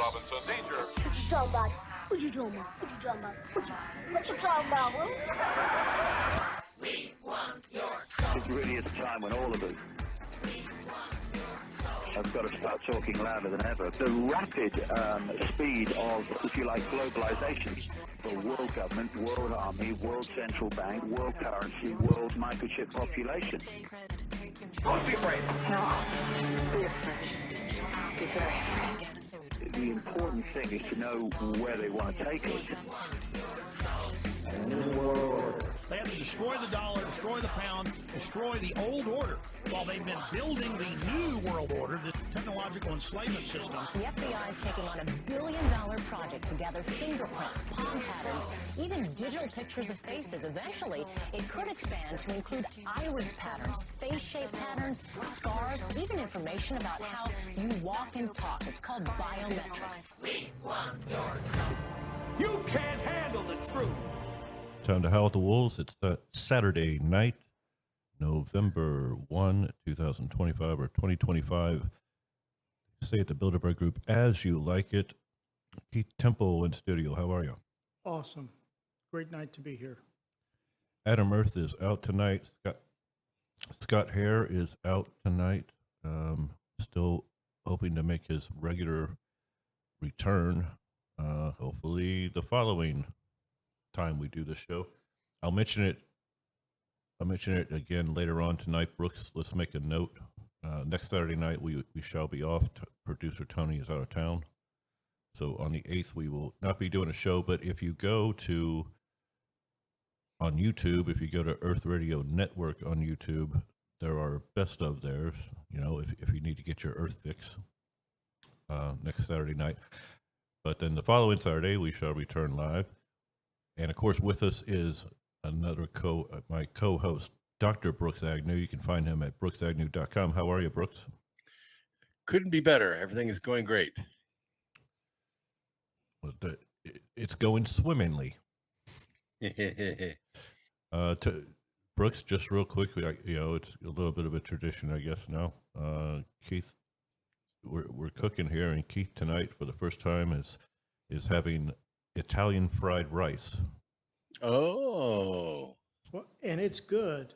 Robinson, danger. What you talking about? What you talking about? What you talking about? What you talking about, Will? We want your soul. It really is a time when all of us have got to start talking louder than ever. The rapid speed of, if you like, globalization. The world government, world army, world central bank, world currency, world microchip population. Don't be afraid. No, be afraid. Be very afraid. The important thing is to know where they want to take us. They have to destroy the dollar, destroy the pound, destroy the old order, while they've been building the new world order, this technological enslavement system. The FBI is taking on $1 billion project to gather fingerprints, palm patterns, even digital pictures of faces. Eventually, it could expand to include iris patterns, face shape patterns, scars, even information about how you walk and talk. It's called biometrics. We want your soul. You can't handle the truth. Time to Howl at the Wolves. It's Saturday night, November 1, 2025 or 2025. Stay at the Bilderberg Group as you like it. Keith Temple in studio. How are you? Awesome. Great night to be here. Adam Earth is out tonight. Scott Hare is out tonight. Still hoping to make his regular return. Hopefully the following time we do the show. I'll mention it again later on tonight. Brooks, let's make a note. Next Saturday night we shall be off. Producer Tony is out of town. So on the 8th we will not be doing a show, but if you go on YouTube, if you go to Earth Radio Network on YouTube, there are best of theirs, if you need to get your Earth fix next Saturday night. But then the following Saturday we shall return live. And of course, with us is another my co-host, Dr. Brooks Agnew. You can find him at brooksagnew.com. How are you, Brooks? Couldn't be better. Everything is going great. Well, it's going swimmingly. Brooks, just real quickly, it's a little bit of a tradition, I guess now. Keith, we're cooking here, and Keith tonight for the first time is having Italian fried rice. Oh. Well, and it's good,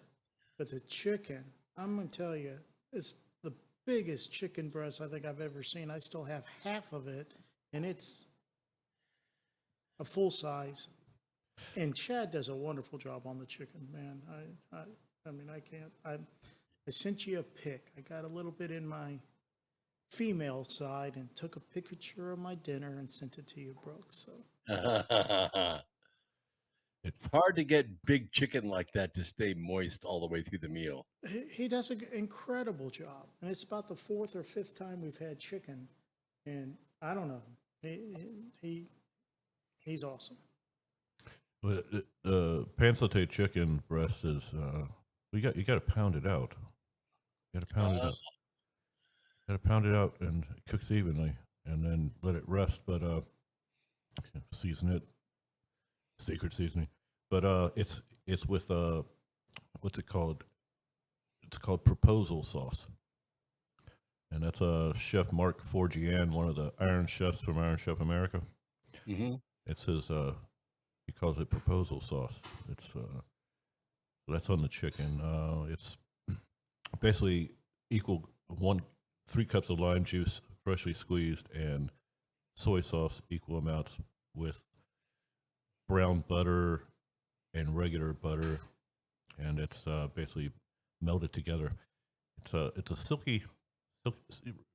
but the chicken, I'm going to tell you, it's the biggest chicken breast I think I've ever seen. I still have half of it, and it's a full size. And Chad does a wonderful job on the chicken, man. I mean, I can't. I sent you a pic. I got a little bit in my female side and took a picture of my dinner and sent it to you, Brooks. So. It's hard to get big chicken like that to stay moist all the way through the meal. He does an incredible job, and it's about the 4th or 5th time we've had chicken, and I don't know. He's awesome. Well, the pan sauteed chicken breast is you got to pound it out. You got to pound it out. Got to pound it out and it cooks evenly, and then let it rest. But season it, secret seasoning. But it's with what's it called? It's called proposal sauce, and that's Chef Mark Forgian, one of the Iron Chefs from Iron Chef America. Mm-hmm. It's his. He calls it proposal sauce. It's that's on the chicken. It's basically equal 3 cups of lime juice, freshly squeezed, and soy sauce, equal amounts, with brown butter and regular butter, and it's basically melted together. It's a silky,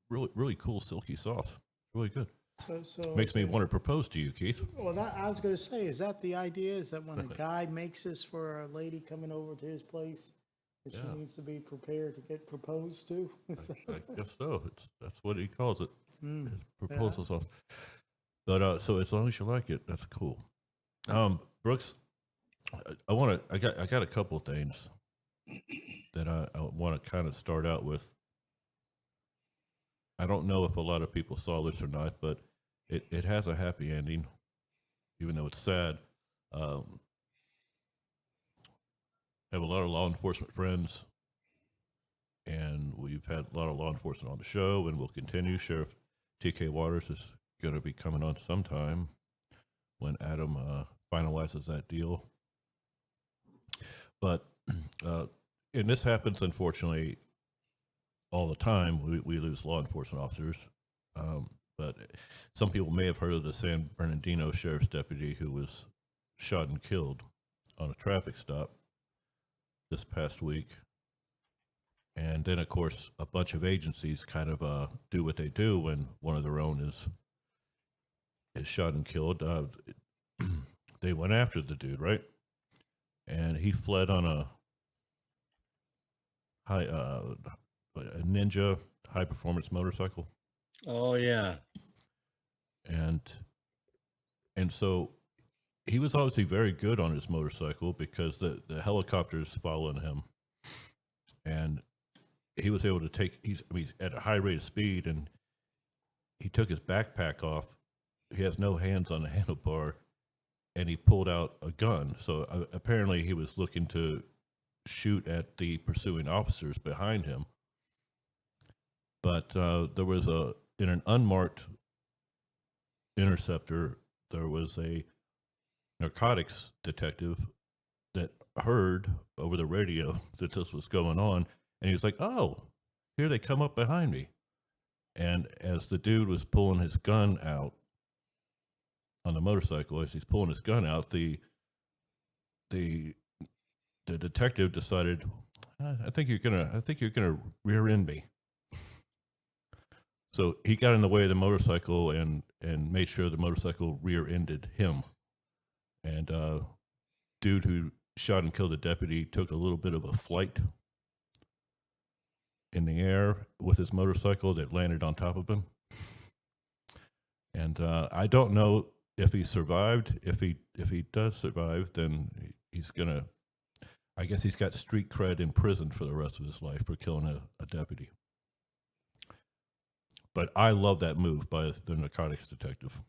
really cool silky sauce. Really good. So Makes me want to propose to you, Keith. Well, I was going to say, is that the idea? Is that when a guy makes this for a lady coming over to his place, that she needs to be prepared to get proposed to? I guess so. That's what he calls it. Proposal sauce. But so as long as you like it, that's cool. Brooks, I got a couple of things that I want to kind of start out with. I don't know if a lot of people saw this or not, but it has a happy ending, even though it's sad. I have a lot of law enforcement friends, and we've had a lot of law enforcement on the show, and we'll continue. Sheriff T.K. Waters has going to be coming on sometime when Adam finalizes that deal. But and this happens, unfortunately, all the time. We lose law enforcement officers. But some people may have heard of the San Bernardino sheriff's deputy who was shot and killed on a traffic stop this past week. And then, of course, a bunch of agencies kind of do what they do when one of their own is shot and killed. They went after the dude, right? And he fled on a Ninja high performance motorcycle. Oh yeah. And so he was obviously very good on his motorcycle because the helicopters following him, and he was able to take. He's at a high rate of speed, and he took his backpack off. He has no hands on the handlebar, and he pulled out a gun. So apparently, he was looking to shoot at the pursuing officers behind him. But there was in an unmarked interceptor, there was a narcotics detective that heard over the radio that this was going on, and he was like, "Oh, here they come up behind me." And as the dude was pulling his gun out on the motorcycle, as he's pulling his gun out, the detective decided, I think you're gonna rear end me. So he got in the way of the motorcycle and made sure the motorcycle rear-ended him. And dude who shot and killed the deputy took a little bit of a flight in the air with his motorcycle that landed on top of him. And I don't know if he survived. If he does survive, then he's gonna. I guess he's got street cred in prison for the rest of his life for killing a deputy. But I love that move by the narcotics detective.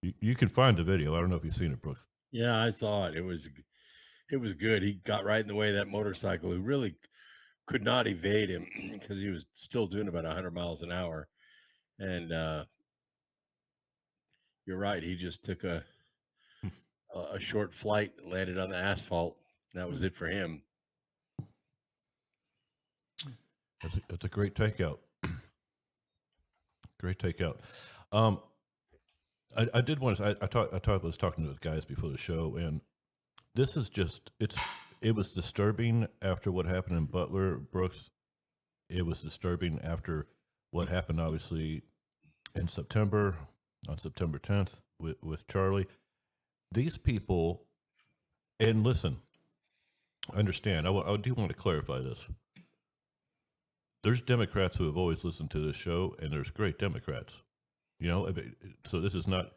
You can find the video. I don't know if you've seen it, Brooks. Yeah, I saw it. It was good. He got right in the way of that motorcycle. He really could not evade him because he was still doing about 100 miles an hour. And you're right. He just took a short flight, landed on the asphalt. That was it for him. That's a great takeout. Great takeout. I did want to. I was talking to the guys before the show, and this is just it was disturbing after what happened in Butler, Brooks. It was disturbing after what happened, obviously, in September, on September 10th with Charlie. These people, and listen, understand. I do want to clarify this. There's Democrats who have always listened to this show, and there's great Democrats, so this is not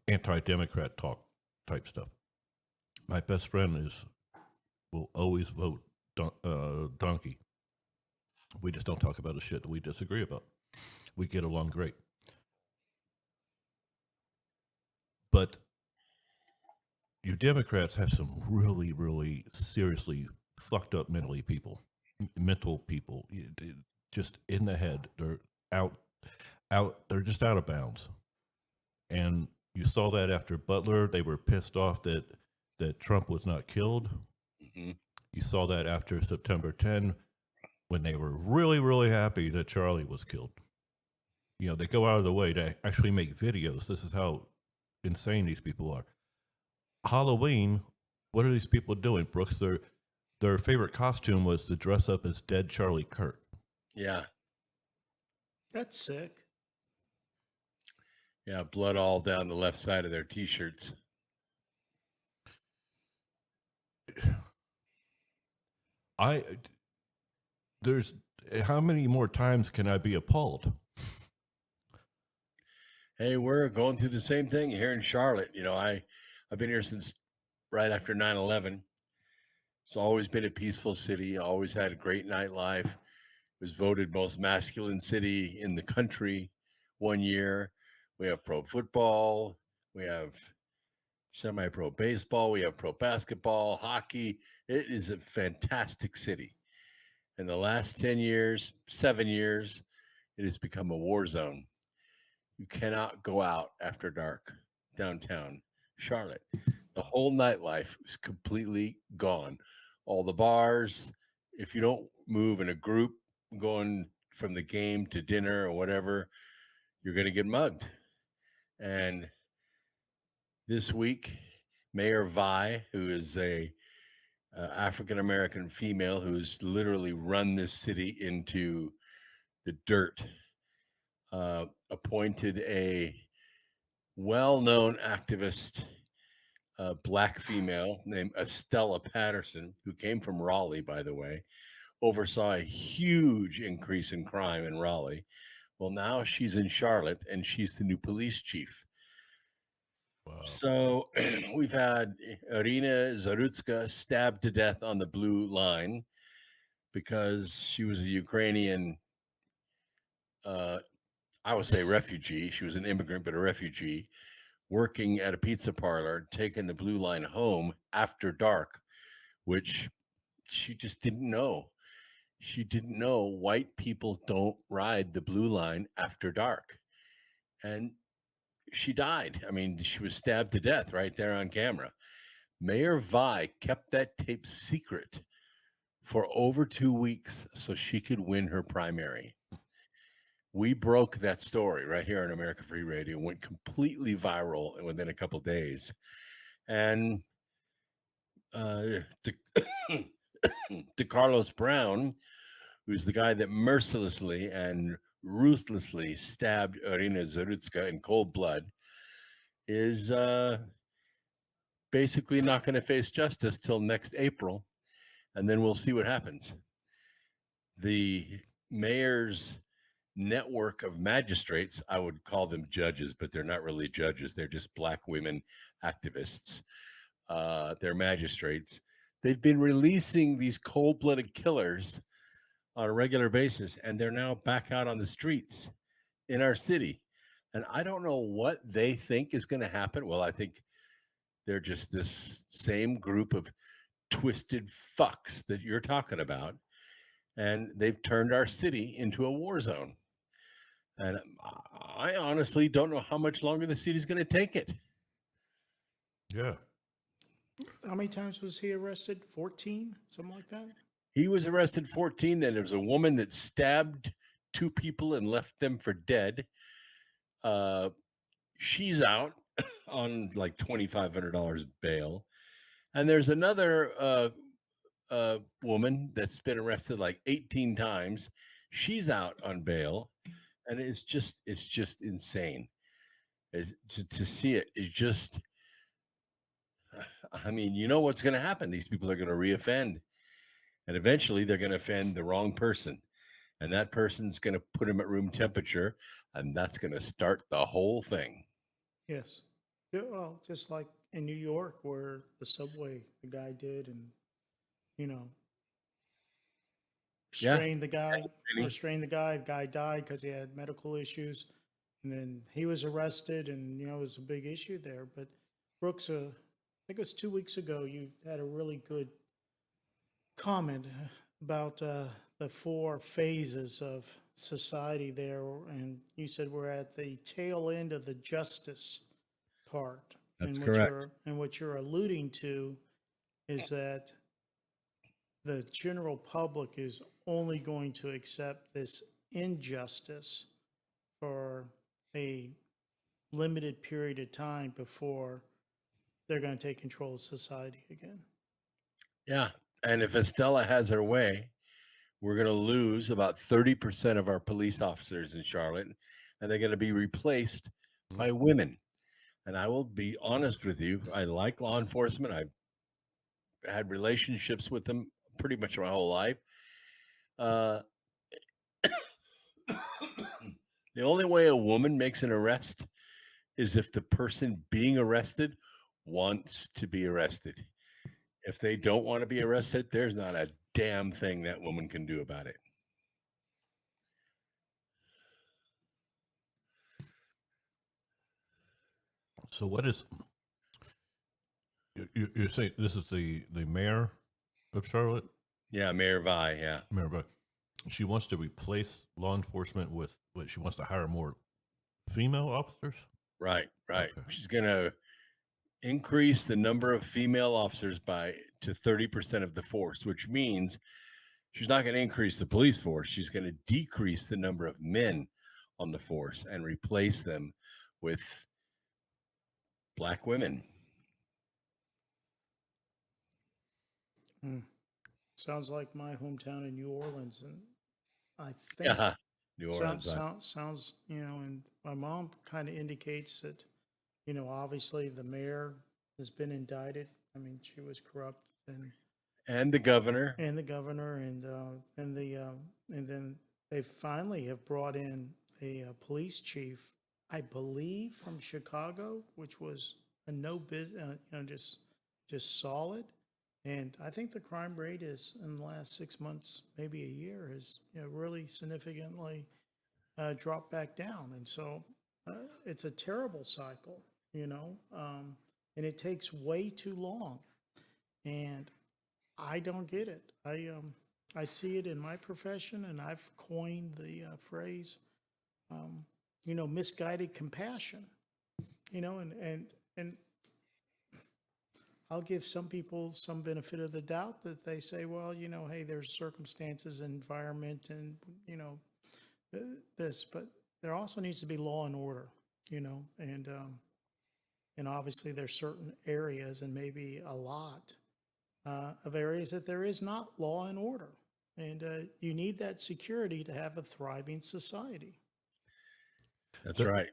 anti-Democrat talk type stuff. My best friend will always vote donkey. We just don't talk about the shit that we disagree about. We get along great. But you Democrats have some really, really seriously fucked up mental people, just in the head. They're out. They're just out of bounds. And you saw that after Butler. They were pissed off that Trump was not killed. Mm-hmm. You saw that after September 10, when they were really, really happy that Charlie was killed. They go out of the way to actually make videos. This is how insane these people are. Halloween, what are these people doing, Brooks? Their favorite costume was to dress up as dead Charlie Kirk. Yeah. That's sick. Yeah, blood all down the left side of their T-shirts. How many more times can I be appalled? Hey, we're going through the same thing here in Charlotte. I've been here since right after 9/11. It's always been a peaceful city, always had a great nightlife. It was voted most masculine city in the country one year. We have pro football, we have semi-pro baseball, we have pro basketball, hockey. It is a fantastic city. In the last 7 years, it has become a war zone. You cannot go out after dark downtown Charlotte. The whole nightlife is completely gone. All the bars, if you don't move in a group going from the game to dinner or whatever, you're going to get mugged. And this week, Mayor Vi, who is a African American female who's literally run this city into the dirt, appointed a well-known activist, black female named Estella Patterson, who came from Raleigh, by the way, oversaw a huge increase in crime in Raleigh. Well, now she's in Charlotte, and she's the new police chief. Wow. So we've had Irina Zarutska stabbed to death on the blue line because she was a Ukrainian, I would say refugee. She was an immigrant, but a refugee working at a pizza parlor, taking the blue line home after dark, which she just didn't know. She didn't know white people don't ride the blue line after dark. And she died. I mean, she was stabbed to death right there on camera. Mayor Vi kept that tape secret for over 2 weeks so she could win her primary. We broke that story right here on America Free Radio, went completely viral within a couple days. And DeCarlos Brown, who's the guy that mercilessly and ruthlessly stabbed Irina Zarutska in cold blood, is basically not going to face justice till next April, and then we'll see what happens. The mayor's network of magistrates, I would call them judges, but they're not really judges. They're just black women activists. They're magistrates. They've been releasing these cold-blooded killers on a regular basis, and they're now back out on the streets in our city. And I don't know what they think is going to happen. Well, I think they're just this same group of twisted fucks that you're talking about, and they've turned our city into a war zone. And I honestly don't know how much longer the city's going to take it. Yeah. How many times was he arrested? 14? Something like that? He was arrested 14. Then there was a woman that stabbed 2 people and left them for dead. She's out on like $2,500 bail. And there's another woman that's been arrested like 18 times. She's out on bail. And it's just insane. To see it is just, I mean, you know what's going to happen. These people are going to reoffend. And eventually they're going to offend the wrong person. And that person's going to put them at room temperature. And that's going to start the whole thing. Yes. Yeah, well, just like in New York where the subway, the guy did, and, you know, restrained the guy, the guy died because he had medical issues. And then he was arrested, and, you know, it was a big issue there. But Brooks, I think it was 2 weeks ago, you had a really good comment about the 4 phases of society there. And you said we're at the tail end of the justice part. That's and correct. And what you're alluding to is that the general public is only going to accept this injustice for a limited period of time before they're going to take control of society again. Yeah. And if Estella has her way, we're going to lose about 30% of our police officers in Charlotte, and they're going to be replaced by women. And I will be honest with you, I like law enforcement. I've had relationships with them pretty much my whole life. The only way a woman makes an arrest is if the person being arrested wants to be arrested. If they don't want to be arrested, there's not a damn thing that woman can do about it. So what is, you're saying this is the mayor of Charlotte? Yeah, Mayor Vi, yeah. Mayor Vi. She wants to replace law enforcement with what? She wants to hire more female officers? Right. Okay. She's going to increase the number of female officers to 30% of the force, which means she's not going to increase the police force. She's going to decrease the number of men on the force and replace them with black women. Sounds like my hometown in New Orleans, and I think New Orleans. sounds, and my mom kind of indicates that, obviously the mayor has been indicted. I mean, she was corrupt, And the governor. and then they finally have brought in a police chief, I believe from Chicago, which was a no business, just solid. And I think the crime rate is in the last 6 months, maybe a year, has really significantly dropped back down. And so it's a terrible cycle, and it takes way too long. And I don't get it. I see it in my profession, and I've coined the phrase, misguided compassion, and I'll give some people some benefit of the doubt that they say, well, hey, there's circumstances, environment, and, this, but there also needs to be law and order, and obviously there's certain areas, and maybe a lot of areas, that there is not law and order. And you need that security to have a thriving society. That's right.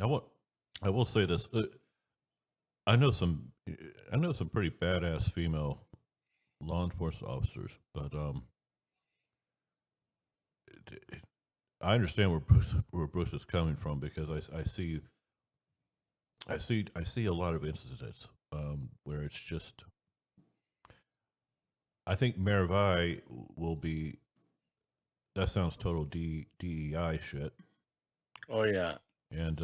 I will say this. I know some pretty badass female law enforcement officers, but I understand where Bruce is coming from, because I see a lot of instances where it's just. I think Mirabai will be. That sounds total DEI shit. Oh yeah. And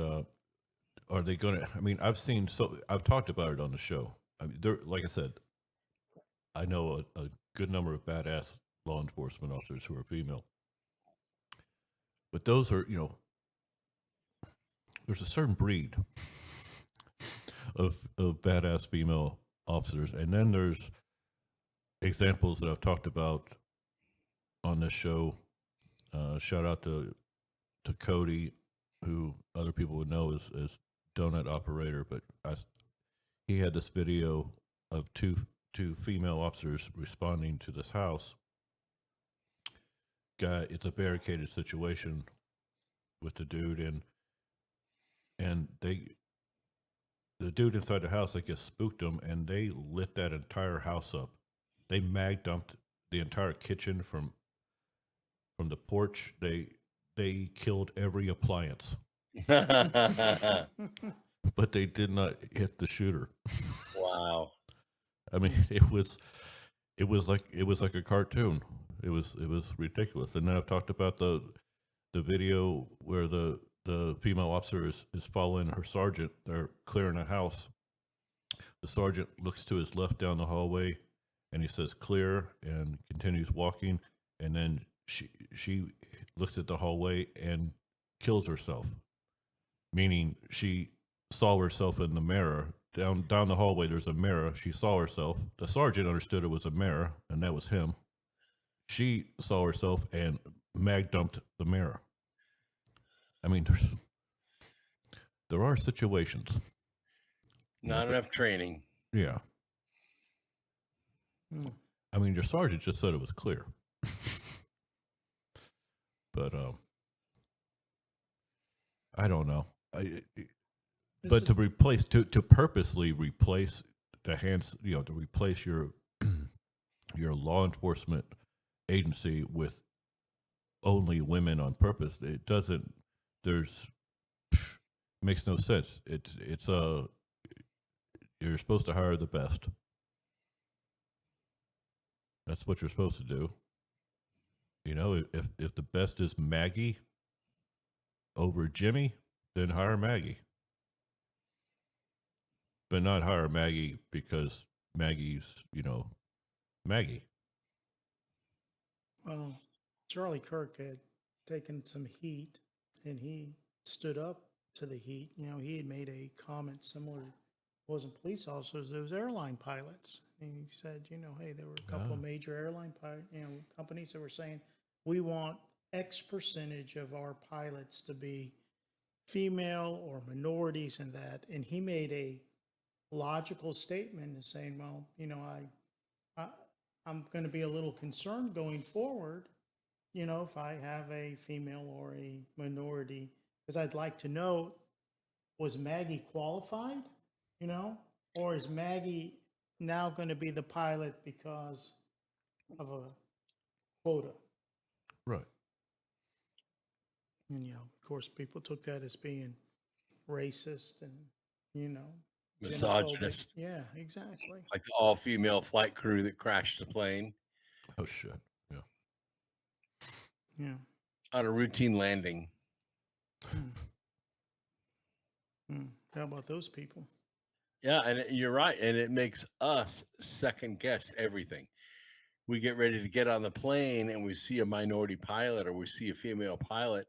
are they going to? I mean, I've talked about it on the show. I mean, like I said, I know a good number of badass law enforcement officers who are female, but those are, there's a certain breed of badass female officers, and then there's examples that I've talked about on this show. Shout out to Cody, who other people would know as Donut Operator, but he had this video of two female officers responding to this house. It's a barricaded situation with the dude, and the dude inside the house, I guess, spooked them, and they lit that entire house up. They mag dumped the entire kitchen from the porch. They killed every appliance. But they did not hit the shooter. Wow. I mean, it was like a cartoon. It was ridiculous. And then I've talked about the video where the female officer is following her sergeant. They're clearing a house. The sergeant looks to his left down the hallway, and he says clear, and continues walking. And then she looks at the hallway and kills herself, meaning she saw herself in the mirror. Down the hallway, there's a mirror. She saw herself. The sergeant understood it was a mirror, and that was him. She saw herself and mag dumped the mirror. I mean, there are situations. Not enough training. Yeah. I mean, your sergeant just said it was clear. But I don't know. But to purposely replace the hands, to replace your law enforcement agency with only women on purpose, it doesn't. Makes no sense. It's you're supposed to hire the best. That's what you're supposed to do. If the best is Maggie over Jimmy, then hire Maggie. But not hire Maggie because Maggie's, Maggie. Well, Charlie Kirk had taken some heat, and he stood up to the heat. You know, he had made a comment similar. It wasn't police officers, it was airline pilots. And he said, you know, hey, there were a couple of major airline companies that were saying, we want X percentage of our pilots to be female or minorities and that. And he made a logical statement and saying, well, you know, I'm going to be a little concerned going forward, you know, if I have a female or a minority, because I'd like to know, was Maggie qualified, you know, or is Maggie now going to be the pilot because of a quota? Right. And, you know, of course, people took that as being racist and, you know, Misogynist. xenophobic. Yeah, exactly. Like the all-female flight crew that crashed the plane Oh shit. Yeah. Yeah. on a routine landing. How about those people? Yeah, and you're right. And it makes us second guess everything. We get ready to get on the plane and we see a minority pilot or we see a female pilot.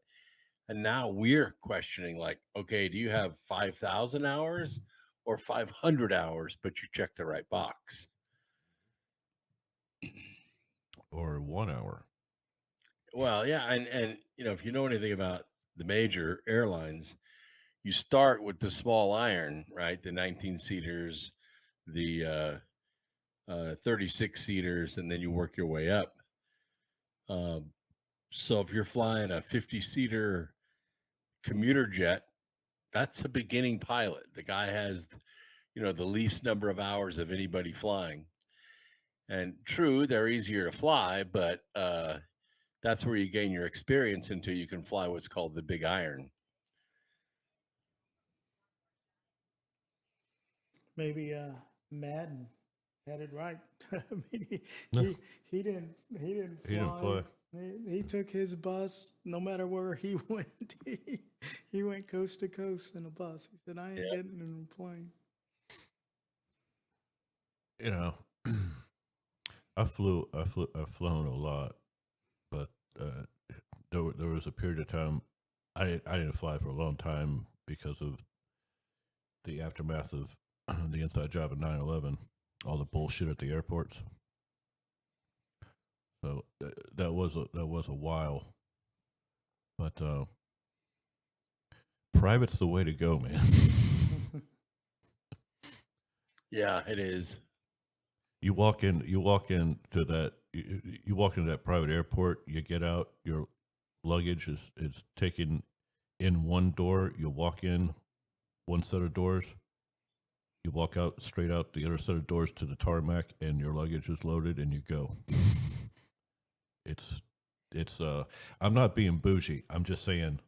And now we're questioning, like, okay, do you have 5,000 hours or 500 hours, but you checked the right box? Or 1 hour. Well, yeah. And, you know, if you know anything about the major airlines, you start with the small iron, right? The 19-seaters, the 36-seaters, and then you work your way up. So if you're flying a 50-seater commuter jet, that's a beginning pilot. The guy has, you know, the least number of hours of anybody flying. And true, they're easier to fly, but that's where you gain your experience until you can fly what's called the big iron. Maybe Madden had it right. I mean, No. he didn't He didn't fly. He took his bus no matter where he went. He went coast to coast in a bus. He said, I ain't getting in a plane. You know, I've flown a lot, but there was a period of time I didn't fly for a long time because of the aftermath of the inside job at 9/11, all the bullshit at the airports. So that was a while, but private's the way to go, man. Yeah, it is. You walk into that private airport, you get out, your luggage is taken in one door, you walk in one set of doors, you walk out straight out the other set of doors to the tarmac, and your luggage is loaded and you go. It's I'm not being bougie, I'm just saying,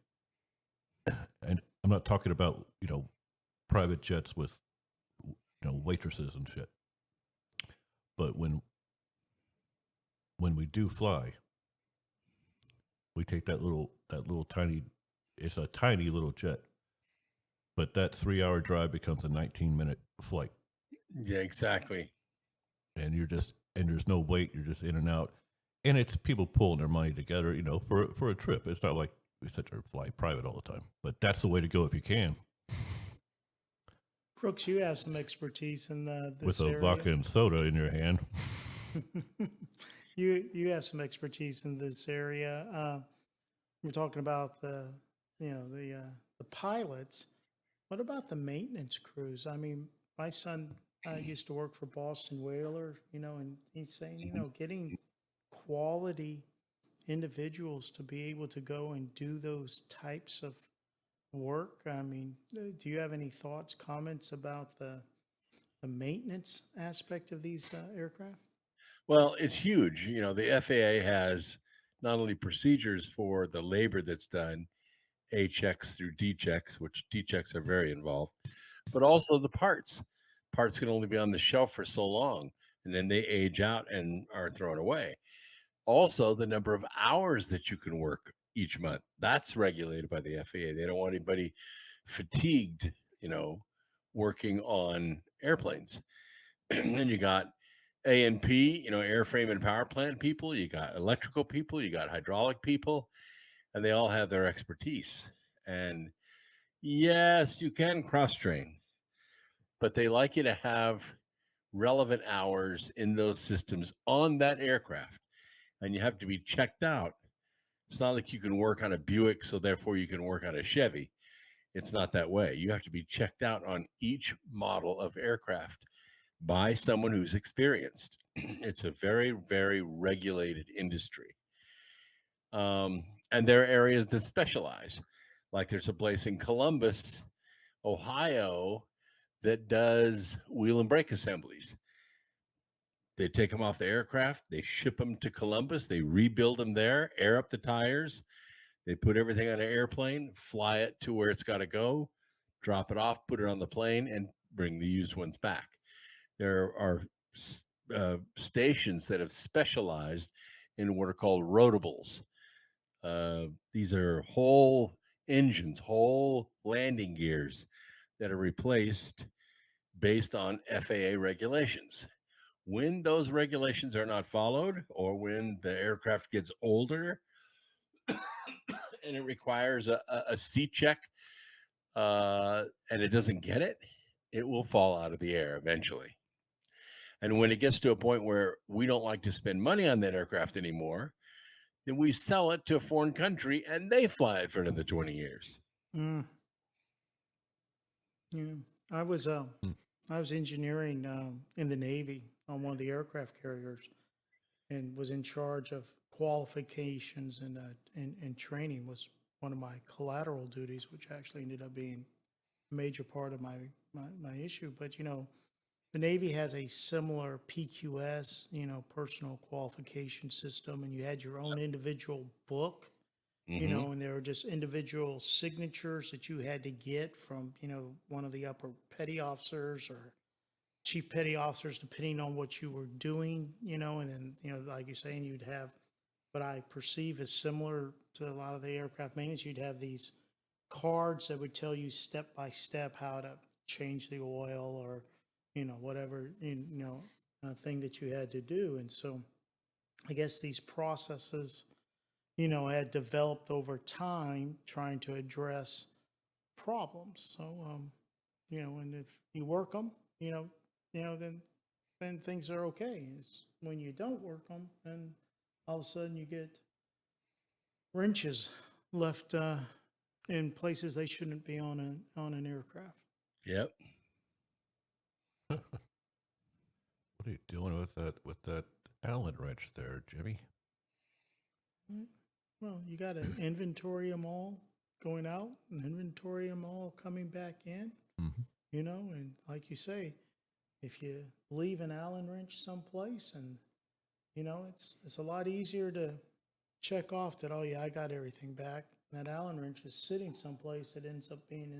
and I'm not talking about, you know, private jets with, you know, waitresses and shit. But when we do fly, we take that little tiny, it's a tiny little jet, but that 3-hour drive becomes a 19-minute flight. Yeah, exactly. And there's no wait, you're just in and out. And it's people pulling their money together, you know, for a trip. It's not like we sit there and fly private all the time, but that's the way to go if you can. Brooks, you have some expertise in this With a area. vodka and soda in your hand. You have some expertise in this area. We're talking about the pilots. What about the maintenance crews? I mean, my son used to work for Boston Whaler, you know, and he's saying, you know, getting quality individuals to be able to go and do those types of work. I mean, do you have any thoughts, comments about the maintenance aspect of these aircraft? Well, it's huge. You know, the FAA has not only procedures for the labor that's done, A checks through D checks, which D checks are very involved, but also the parts. Parts can only be on the shelf for so long, and then they age out and are thrown away. Also, the number of hours that you can work each month, that's regulated by the FAA. They don't want anybody fatigued, you know, working on airplanes. And then you got A&P, you know, airframe and power plant people, you got electrical people, you got hydraulic people, and they all have their expertise. And yes, you can cross train, but they like you to have relevant hours in those systems on that aircraft, and you have to be checked out. It's not like you can work on a Buick, so therefore you can work on a Chevy. It's not that way. You have to be checked out on each model of aircraft by someone who's experienced. It's a very, very regulated industry. And there are areas that specialize. Like there's a place in Columbus, Ohio, that does wheel and brake assemblies. They take them off the aircraft, they ship them to Columbus, they rebuild them there, air up the tires, they put everything on an airplane, fly it to where it's got to go, drop it off, put it on the plane, and bring the used ones back. There are stations that have specialized in what are called rotables. These are whole engines, whole landing gears that are replaced based on FAA regulations. When those regulations are not followed, or when the aircraft gets older and it requires a C check and it doesn't get it, it will fall out of the air eventually. And when it gets to a point where we don't like to spend money on that aircraft anymore, then we sell it to a foreign country and they fly it for another 20 years. Yeah, I was engineering in the Navy on one of the aircraft carriers, and was in charge of qualifications and training. Was one of my collateral duties, which actually ended up being a major part of my issue. But the Navy has a similar PQS, personal qualification system, and you had your own individual book, and there were just individual signatures that you had to get from, one of the upper petty officers or chief petty officers, depending on what you were doing, and then, like you're saying, you'd have what I perceive as similar to a lot of the aircraft maintenance. You'd have these cards that would tell you step by step how to change the oil or, whatever, thing that you had to do. And so I guess these processes, had developed over time trying to address problems. So, and if you work them, then things are okay. It's when you don't work them, then all of a sudden you get wrenches left in places they shouldn't be on an aircraft. Yep. What are you doing with that Allen wrench there, Jimmy? Well, you got to inventory them all going out and inventory them all coming back in, and like you say, if you leave an Allen wrench someplace and, it's a lot easier to check off that, oh yeah, I got everything back. That Allen wrench is sitting someplace that ends up being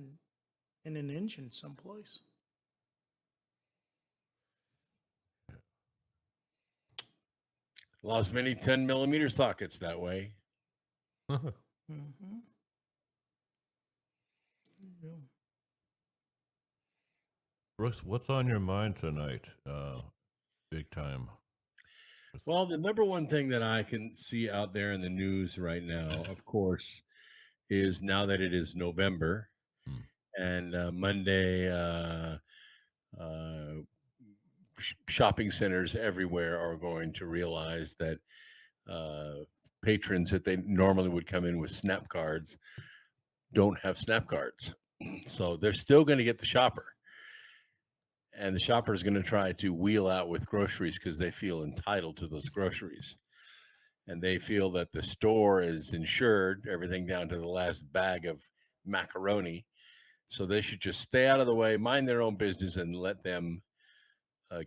in an engine someplace. Lost many 10mm sockets that way. Brooks, what's on your mind tonight? Big time. Well, the number one thing that I can see out there in the news right now, of course, is now that it is November and Monday, shopping centers everywhere are going to realize that patrons that they normally would come in with SNAP cards don't have SNAP cards. So they're still going to get the shopper. And the shopper is going to try to wheel out with groceries because they feel entitled to those groceries. And they feel that the store is insured, everything down to the last bag of macaroni. So they should just stay out of the way, mind their own business, and let them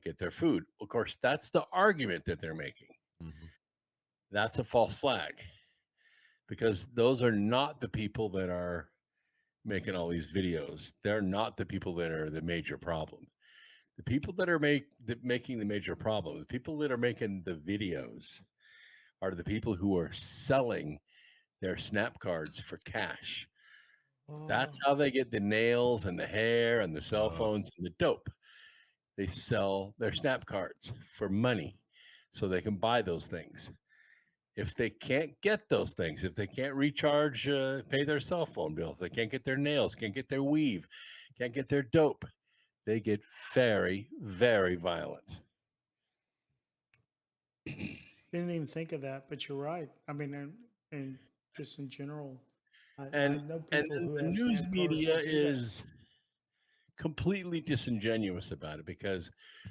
get their food. Of course, that's the argument that they're making. That's a false flag, because those are not the people that are making all these videos. They're not the people that are the major problem. The people that are making the major problem, the people that are making the videos, are the people who are selling their SNAP cards for cash. That's how they get the nails and the hair and the cell phones and the dope. They sell their SNAP cards for money so they can buy those things. if they can't get those things, if they can't recharge, pay their cell phone bill, if they can't get their nails, can't get their weave, can't get their dope, they get very, very violent. Didn't even think of that, but you're right. I mean, and just in general, I And know and people then who the have news SNAP cards media that do that. is completely disingenuous about it because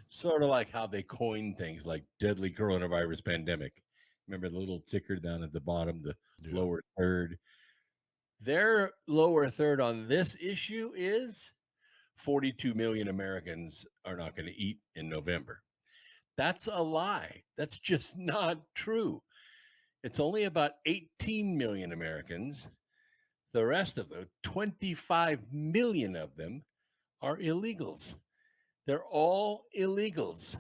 sort of like how they coin things like deadly coronavirus pandemic. Remember the little ticker down at the bottom, the Yeah. lower third? Their lower third on this issue is 42 million Americans are not going to eat in November. That's a lie. That's just not true. It's only about 18 million Americans. The rest of them, 25 million of them, are illegals. They're all illegals.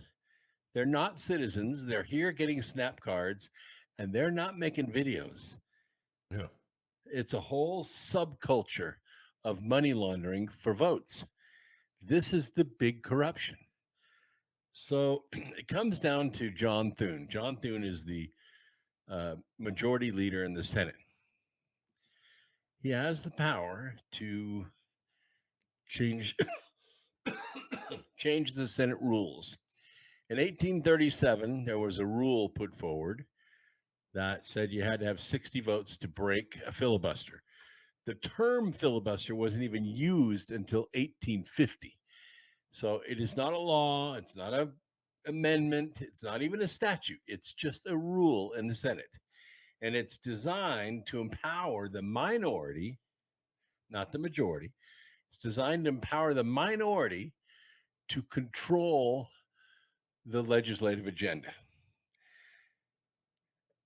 They're not citizens. They're here getting SNAP cards and they're not making videos. Yeah. It's a whole subculture of money laundering for votes. This is the big corruption. So it comes down to John Thune. John Thune is the majority leader in the Senate. He has the power to change change the Senate rules. In 1837, there was a rule put forward that said you had to have 60 votes to break a filibuster. The term filibuster wasn't even used until 1850. So it is not a law, it's not an amendment, it's not even a statute. It's just a rule in the Senate. And it's designed to empower the minority, not the majority. It's designed to empower the minority to control the legislative agenda.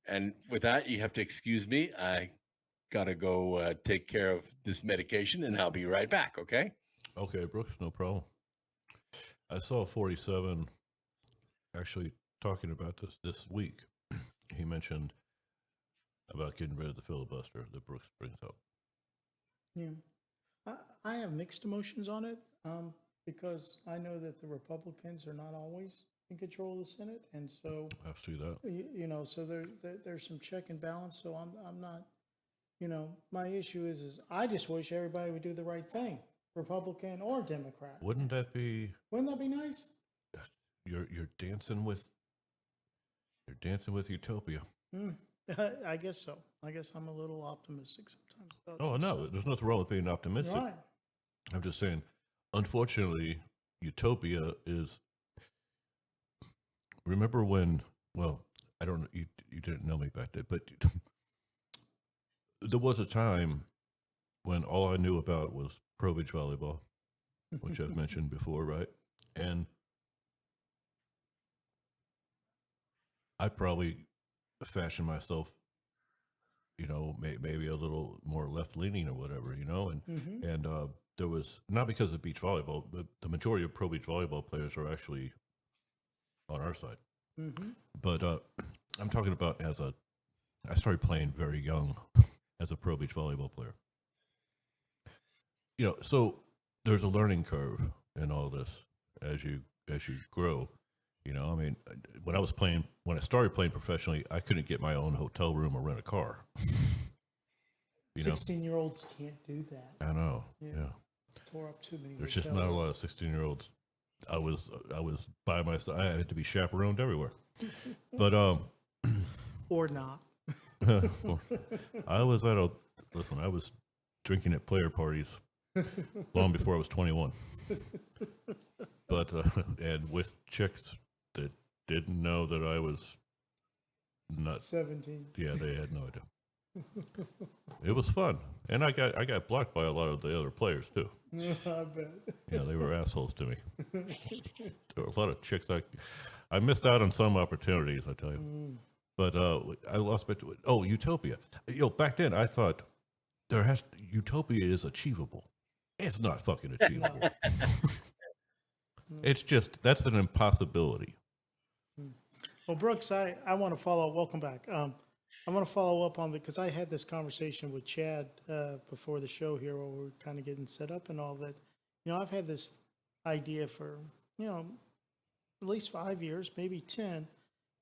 And with that, you have to excuse me. I got to go take care of this medication and I'll be right back, okay? Okay, Brooks, no problem. I saw 47 actually talking about this week. He mentioned about getting rid of the filibuster that Brooks brings up. Yeah. I have mixed emotions on it because I know that the Republicans are not always in control of the Senate. And so, I see that. you know, so there's some check and balance. So I'm not, you know, my issue is I just wish everybody would do the right thing, Republican or Democrat. Wouldn't that be nice? you're dancing with utopia? I guess so. I guess I'm a little optimistic sometimes. About Oh some no, stuff. there's nothing wrong with being optimistic. Right. I'm just saying, unfortunately, utopia is. Remember when? Well, I don't know. You didn't know me back then, but there was a time when all I knew about was pro beach volleyball, which I've mentioned before, right? And I probably fashioned myself, you know, maybe a little more left leaning or whatever, you know, and there was not because of beach volleyball, but the majority of pro beach volleyball players are actually on our side. But I'm talking about I started playing very young as a pro beach volleyball player. You know, so there's a learning curve in all this as you grow. You know, I mean, when I started playing professionally, I couldn't get my own hotel room or rent a car. You know, 16-year-olds can't do that. I know. Yeah. Tore up too many. There's just not a lot of 16-year-olds. I was by myself. I had to be chaperoned everywhere. But Or not. I was I was drinking at player parties long before I was 21. But and with chicks that didn't know that I was not 17. Yeah, they had no idea. It was fun, and I got blocked by a lot of the other players too. Yeah, I bet. Yeah, they were assholes to me. There were a lot of chicks. I missed out on some opportunities, I tell you. But I lost my. Oh, utopia. You know, back then I thought utopia is achievable. It's not fucking achievable. It's just that's an impossibility. Well, Brooks, I want to follow. Welcome back. I want to follow up on because I had this conversation with Chad before the show here, where we're kind of getting set up and all that. You know, I've had this idea for at least 5 years, maybe 10,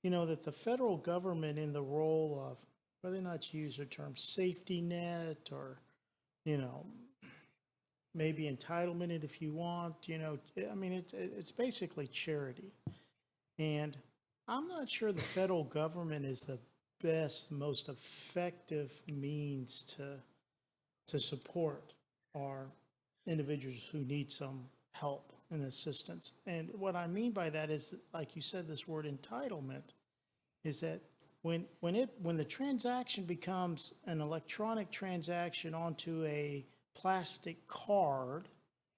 that the federal government in the role of, whether or not you use the term safety net or, maybe entitlement it if you want, I mean, it's basically charity. And I'm not sure the federal government is the best, most effective means to support our individuals who need some help and assistance. And what I mean by that is, like you said, this word entitlement is that when the transaction becomes an electronic transaction onto a plastic card,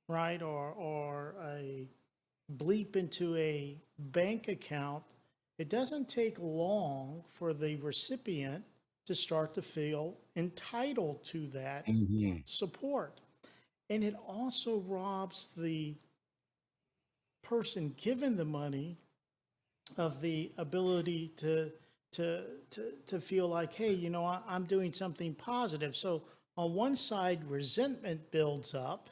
right, or a bleep into a bank account, it doesn't take long for the recipient to start to feel entitled to that support. And it also robs the person given the money of the ability to feel like, hey, I'm doing something positive. So on one side, resentment builds up,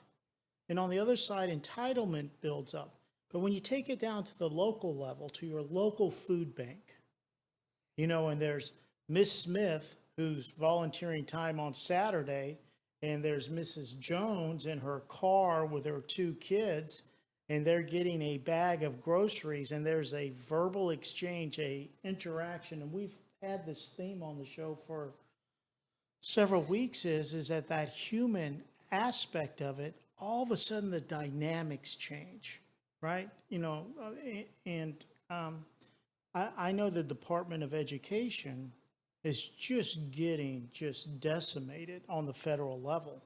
and on the other side, entitlement builds up. But when you take it down to the local level, to your local food bank, and there's Miss Smith, who's volunteering time on Saturday, and there's Mrs. Jones in her car with her 2 kids, and they're getting a bag of groceries, and there's a verbal exchange, a interaction. And we've had this theme on the show for several weeks is that human aspect of it, all of a sudden the dynamics change, right? I know the Department of Education is just getting decimated on the federal level.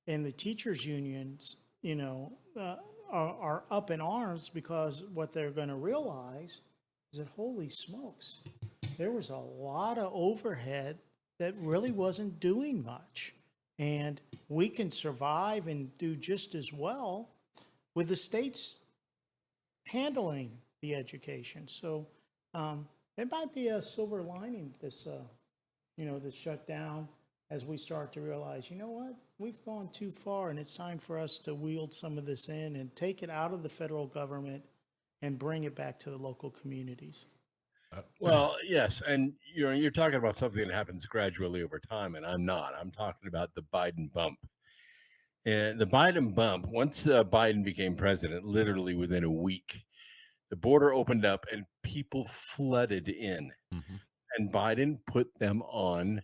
And the teachers' unions, are up in arms because what they're going to realize is that, holy smokes, there was a lot of overhead that really wasn't doing much. And we can survive and do just as well with the states handling the education. So it might be a silver lining, this shutdown, as we start to realize, what, we've gone too far, and it's time for us to wield some of this in and take it out of the federal government and bring it back to the local communities. Well, yes, and you're talking about something that happens gradually over time, and I'm not. I'm talking about the Biden bump. And the Biden bump, once Biden became president, literally within a week, the border opened up and people flooded in. Mm-hmm. And Biden put them on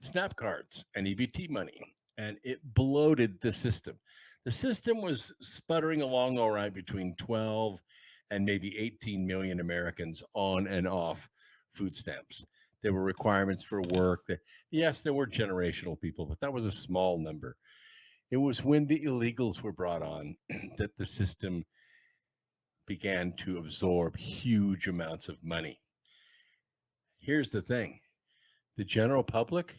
SNAP cards and EBT money, and it bloated the system. The system was sputtering along all right between 12 and maybe 18 million Americans on and off food stamps. There were requirements for work. Yes, there were generational people, but that was a small number. It was when the illegals were brought on that the system began to absorb huge amounts of money. Here's the thing. The general public,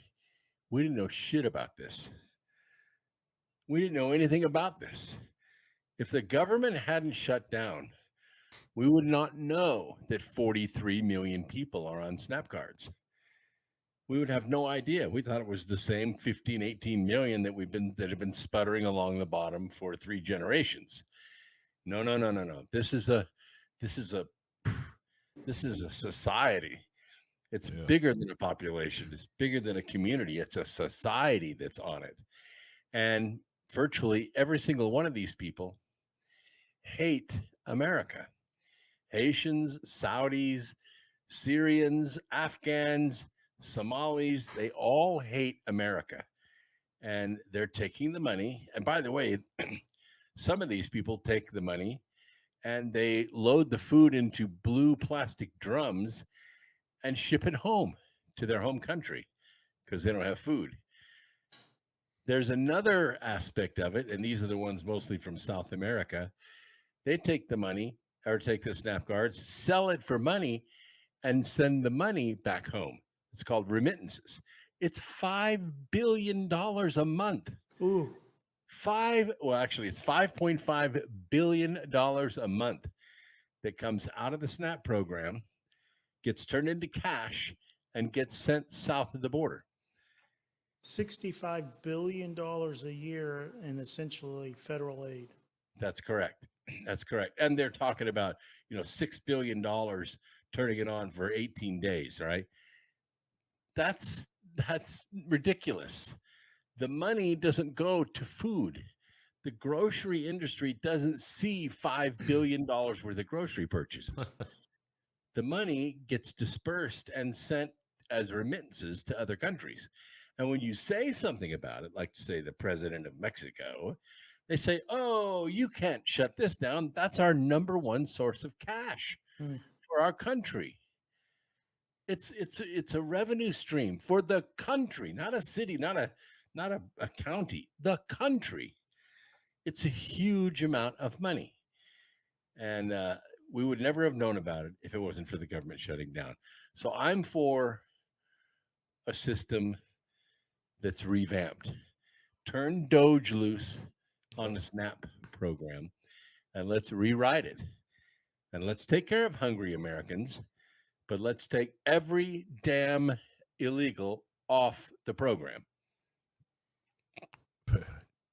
we didn't know shit about this. We didn't know anything about this. If the government hadn't shut down, we would not know that 43 million people are on SNAP cards. We would have no idea. We thought it was the same 15, 18 million that have been sputtering along the bottom for 3 generations. No. This is a society. It's bigger than a population. It's bigger than a community. It's a society that's on it. And virtually every single one of these people hate America. Haitians, Saudis, Syrians, Afghans, Somalis, they all hate America. And they're taking the money. And by the way, some of these people take the money and they load the food into blue plastic drums and ship it home to their home country because they don't have food. There's another aspect of it, and these are the ones mostly from South America. They take the money or take the SNAP cards, sell it for money, and send the money back home. It's called remittances. It's $5 billion a month. Ooh. It's $5.5 billion a month that comes out of the SNAP program, gets turned into cash, and gets sent south of the border. $65 billion a year in essentially federal aid. That's correct. That's correct. And they're talking about, $6 billion turning it on for 18 days, right? That's ridiculous. The money doesn't go to food. The grocery industry doesn't see $5 billion worth of grocery purchases. The money gets dispersed and sent as remittances to other countries. And when you say something about it, like say the president of Mexico, they say, "Oh, you can't shut this down. That's our number one source of cash for our country." It's a revenue stream for the country, not a city, not a county, the country. It's a huge amount of money. And we would never have known about it if it wasn't for the government shutting down. So I'm for a system that's revamped. Turn Doge loose on the SNAP program and let's rewrite it. And let's take care of hungry Americans, but let's take every damn illegal off the program.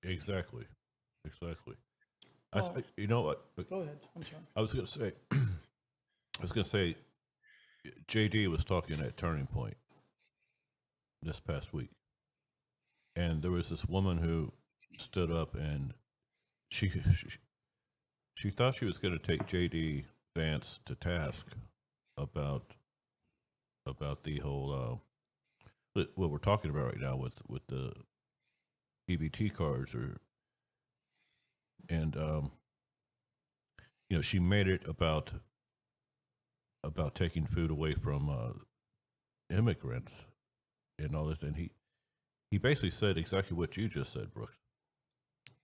Exactly. Well, you know what? Go ahead. I'm sorry. I was going to say, JD was talking at Turning Point this past week, and there was this woman who stood up and she thought she was going to take JD Vance to task about the whole what we're talking about right now with the EBT cards she made it about taking food away from immigrants and all this, and he basically said exactly what you just said, Brooks.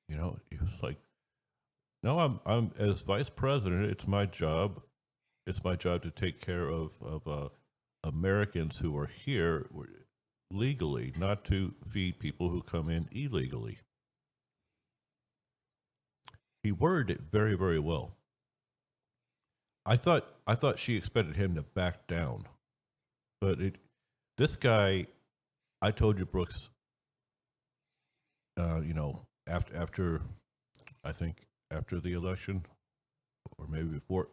He was like, "No, I'm as vice president. It's my job. It's my job to take care of Americans who are here legally, not to feed people who come in illegally." He worded it very, very well. I thought she expected him to back down, but this guy, I told you, Brooks. After I think after the election, or maybe before.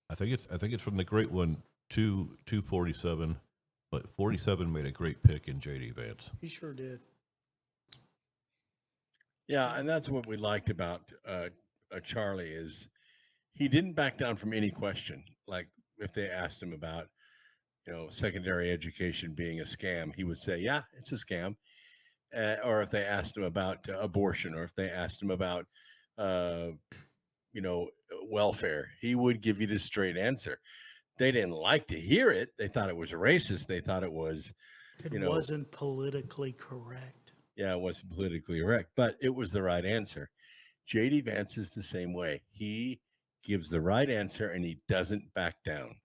I think it's from the great one to 47, but 47 made a great pick in JD Vance. He sure did. Yeah, and that's what we liked about Charlie is he didn't back down from any question. Like if they asked him about, secondary education being a scam, he would say, "Yeah, it's a scam." Or if they asked him about abortion, or if they asked him about, welfare, he would give you the straight answer. They didn't like to hear it. They thought it was racist. They thought it was, It wasn't politically correct. Yeah, it wasn't politically correct, but it was the right answer. JD Vance is the same way. He gives the right answer and he doesn't back down.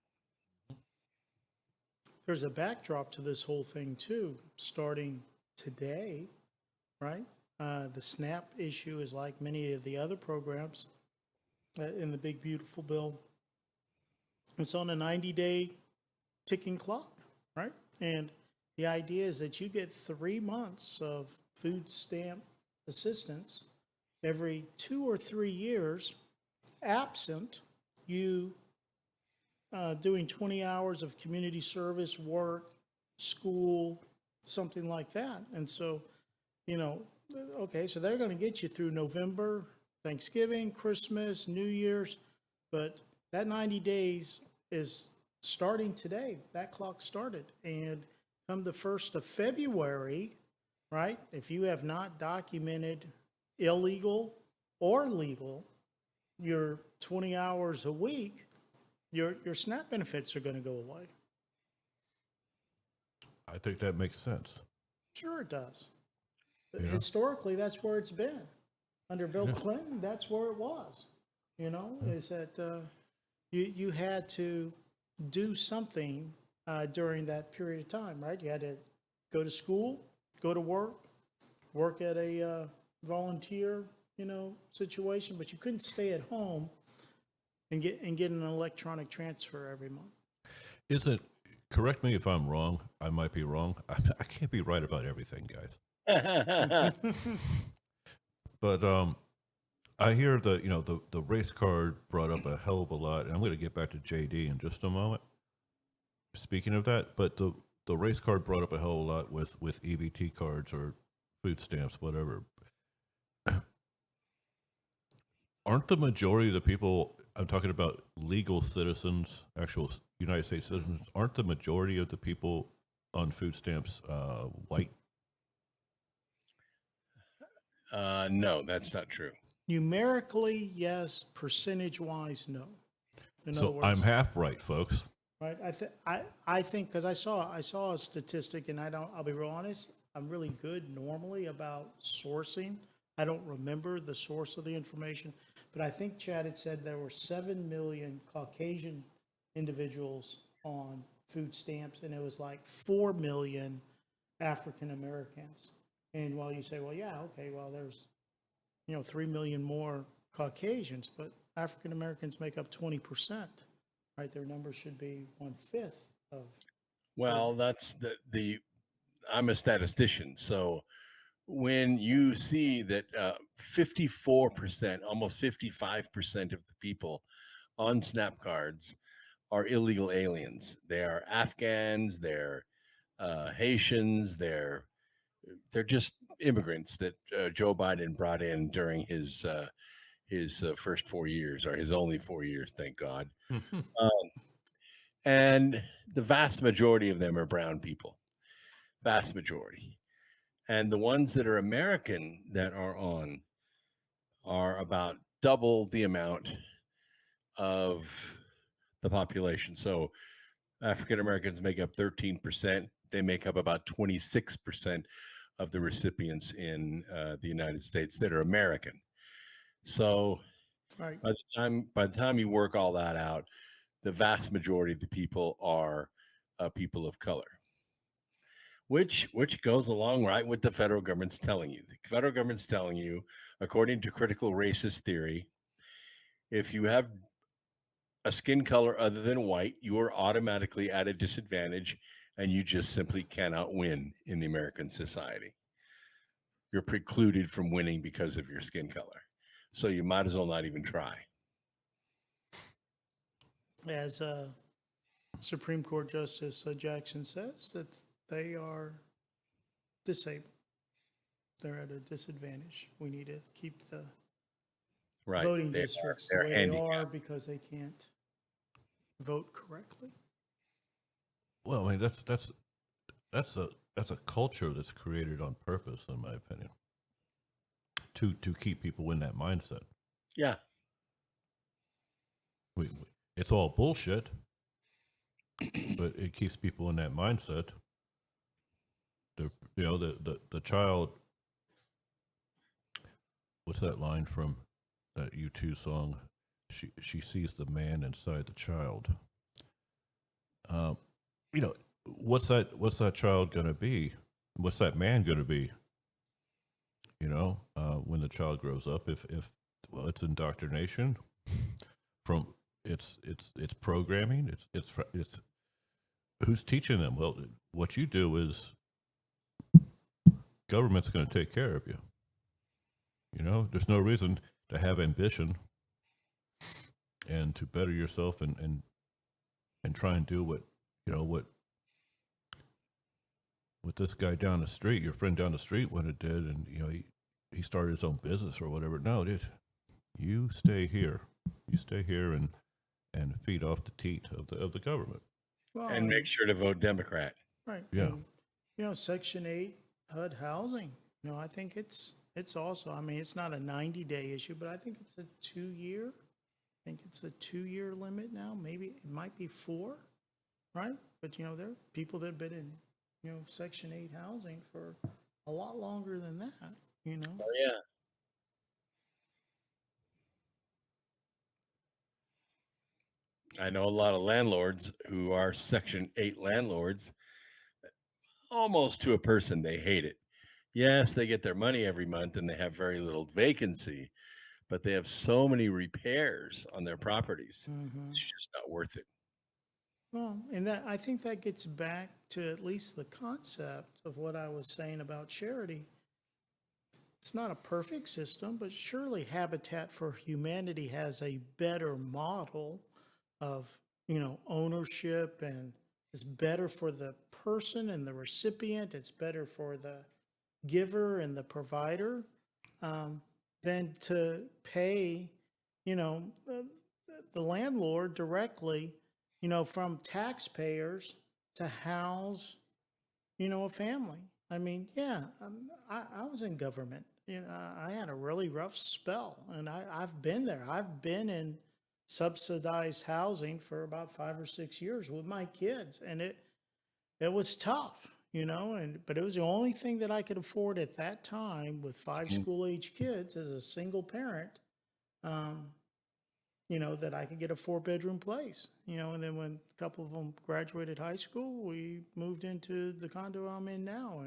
There's a backdrop to this whole thing too, starting today, right? The SNAP issue is like many of the other programs in the big, beautiful bill. It's on a 90-day ticking clock, right? And the idea is that you get 3 months of food stamp assistance every 2 or 3 years, absent you doing 20 hours of community service, work, school, something like that. And so, okay, so they're going to get you through November, Thanksgiving, Christmas, New Year's, but that 90 days is starting today. That clock started. And come the 1st of February, right, if you have not documented illegal or legal your 20 hours a week, your SNAP benefits are going to go away. I think that makes sense. Sure it does. Yeah. Historically, that's where it's been. Under Bill Clinton, that's where it was. Is that you had to do something during that period of time, right? You had to go to school, go to work at a volunteer, situation, but you couldn't stay at home and get an electronic transfer every month. Correct me if I'm wrong. I might be wrong. I can't be right about everything, guys. But I hear that the race card brought up a hell of a lot, and I'm going to get back to JD in just a moment. Speaking of that, but the race card brought up a hell of a lot with EBT cards or food stamps, whatever. Aren't the majority of the people, I'm talking about legal citizens, actual United States citizens, aren't the majority of the people on food stamps white? No, that's not true. Numerically, yes. Percentage-wise, no. In other So words, I'm half right, folks. right. I think because I saw a statistic, and I'll be real honest. I'm really good normally about sourcing. I don't remember the source of the information, but I think Chad had said there were 7 million Caucasian individuals on food stamps, and it was like 4 million African Americans. And while you say, well, yeah, okay, well, there's 3 million more Caucasians, but African Americans make up 20%, right? Their number should be 1/5 of. Well, that's the I'm a statistician, so when you see that 54%, almost 55% of the people on SNAP cards are illegal aliens. They are Afghans, they're Haitians, they're just immigrants that Joe Biden brought in during his first 4 years, or his only 4 years, thank God. And the vast majority of them are brown people, vast majority. And the ones that are American that are on are about double the amount of the population. So African Americans make up 13%. They make up about 26% of the recipients in the United States that are American. So Right. by the time you work all that out, the vast majority of the people are people of color, which goes along right with the federal government's telling you. The federal government's telling you, according to critical racist theory, if you have a skin color other than white, you are automatically at a disadvantage, and you just simply cannot win in the American society. You're precluded from winning because of your skin color. So you might as well not even try. As Supreme Court Justice Jackson says, that they are disabled. They're at a disadvantage. We need to keep the voting districts the way they are because they can't vote correctly. Well, I mean that's a culture that's created on purpose, in my opinion, to keep people in that mindset. Yeah. It's all bullshit, but it keeps people in that mindset. The child. What's that line from that U2 song? She sees the man inside the child. What's that child gonna be? What's that man gonna be? When the child grows up, if it's indoctrination from it's programming. It's who's teaching them? Well, what you do is government's going to take care of you. There's no reason to have ambition and to better yourself and try and do what this guy down the street, your friend down the street, when it did, and he started his own business or whatever. No, you stay here. You stay here and feed off the teat of the government. Well, And make sure to vote Democrat. right. Yeah. And, Section 8 HUD housing. I think it's also. I mean, it's not a 90-day issue, but I think it's a 2-year. I think it's a 2-year limit now. Maybe it might be 4, right? But there are people that have been in Section 8 housing for a lot longer than that. Oh, yeah. I know a lot of landlords who are Section 8 landlords. Almost to a person, they hate it. Yes, they get their money every month and they have very little vacancy, but they have so many repairs on their properties. It's just not worth it. Well, and I think that gets back to at least the concept of what I was saying about charity. it's not a perfect system, but surely Habitat for Humanity has a better model of, ownership, and it's better for the person and the recipient. It's better for the giver and the provider, than to pay, the landlord directly, from taxpayers to house, a family. I mean, yeah, I was in government. I had a really rough spell, and I've been there. I've been in subsidized housing for about 5 or 6 years with my kids, and it was tough, but it was the only thing that I could afford at that time with 5 school-age kids as a single parent. That I could get a 4-bedroom place, and then when a couple of them graduated high school, we moved into the condo I'm in now,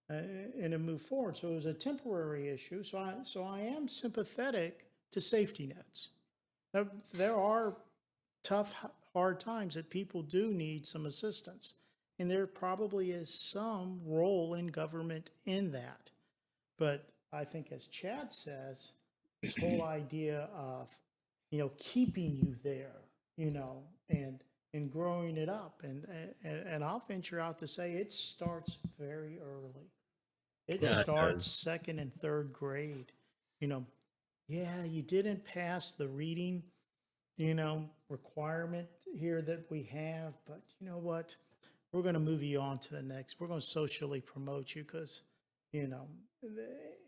and it moved forward. So it was a temporary issue. So I am sympathetic to safety nets. There are tough, hard times that people do need some assistance, and there probably is some role in government in that. But I think, as Chad says, this whole idea of keeping you there, and growing it up. And I'll venture out to say it starts very early. It starts second and third grade. Yeah, you didn't pass the reading, requirement here that we have, but you know what? We're going to move you on to the next. We're going to socially promote you because, and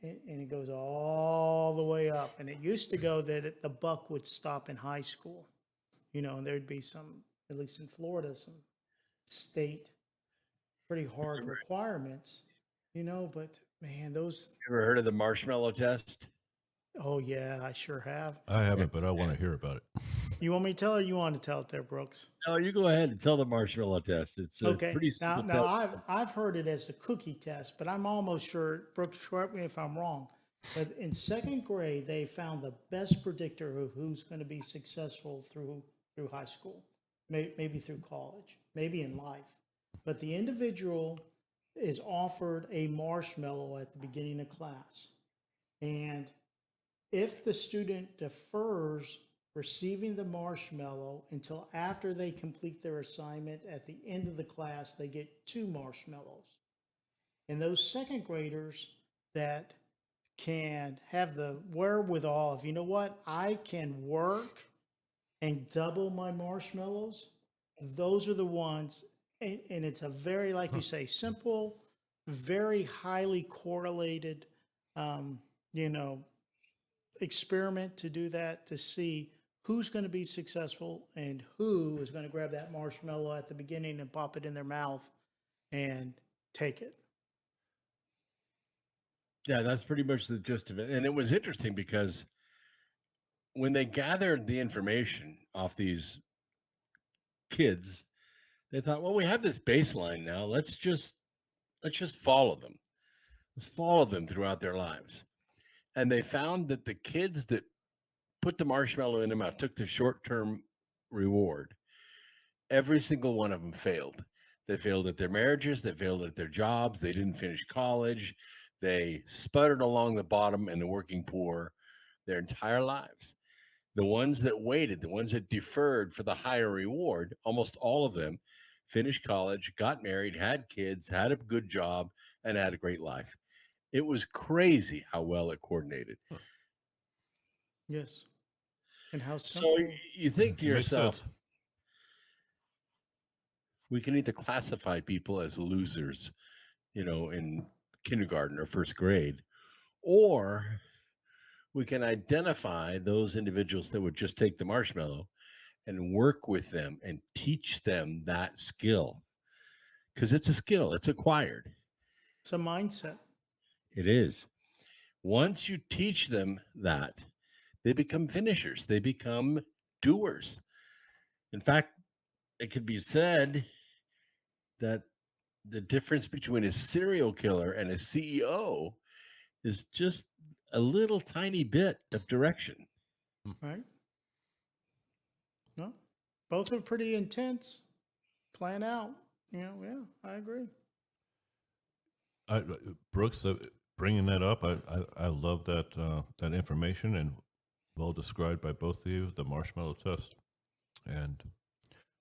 it goes all the way up. And it used to go that the buck would stop in high school, and there'd be some, at least in Florida, some state pretty hard requirements, but man, those. You ever heard of the marshmallow test? Oh yeah, I sure have. I haven't, but I want to hear about it. You want me to tell it, or you want to tell it there, Brooks? No, you go ahead and tell the marshmallow test. It's a Okay. pretty simple Now test. I've heard it as the cookie test, but I'm almost sure, Brooks, correct me if I'm wrong, but in second grade, they found the best predictor of who's going to be successful through high school, maybe through college, maybe in life. But the individual is offered a marshmallow at the beginning of class. And if the student defers receiving the marshmallow until after they complete their assignment at the end of the class, they get 2 marshmallows. And those second graders that can have the wherewithal of, I can work and double my marshmallows, those are the ones, and it's a very, like you say, simple, very highly correlated, experiment to do that, to see who's going to be successful and who is going to grab that marshmallow at the beginning and pop it in their mouth and take it. Yeah, that's pretty much the gist of it. And it was interesting because when they gathered the information off these kids, they thought, well, we have this baseline now. Let's just follow them. Let's follow them throughout their lives. And they found that the kids that put the marshmallow in their mouth, took the short-term reward, every single one of them failed. They failed at their marriages. They failed at their jobs. They didn't finish college. They sputtered along the bottom and the working poor their entire lives. The ones that waited, the ones that deferred for the higher reward, almost all of them finished college, got married, had kids, had a good job, and had a great life. It was crazy how well it coordinated. Yes. And how simple. So you think to Makes yourself, sense. we can either classify people as losers, in kindergarten or first grade, or we can identify those individuals that would just take the marshmallow and work with them and teach them that skill. Because it's a skill, it's acquired. It's a mindset. It is. Once you teach them that, they become finishers, they become doers. In fact, it could be said that the difference between a serial killer and a CEO is just a little tiny bit of direction. Right? No, both are pretty intense. Plan out. Yeah, I agree. Brooks, bringing that up. I love that that information, and well described by both of you. The marshmallow test, and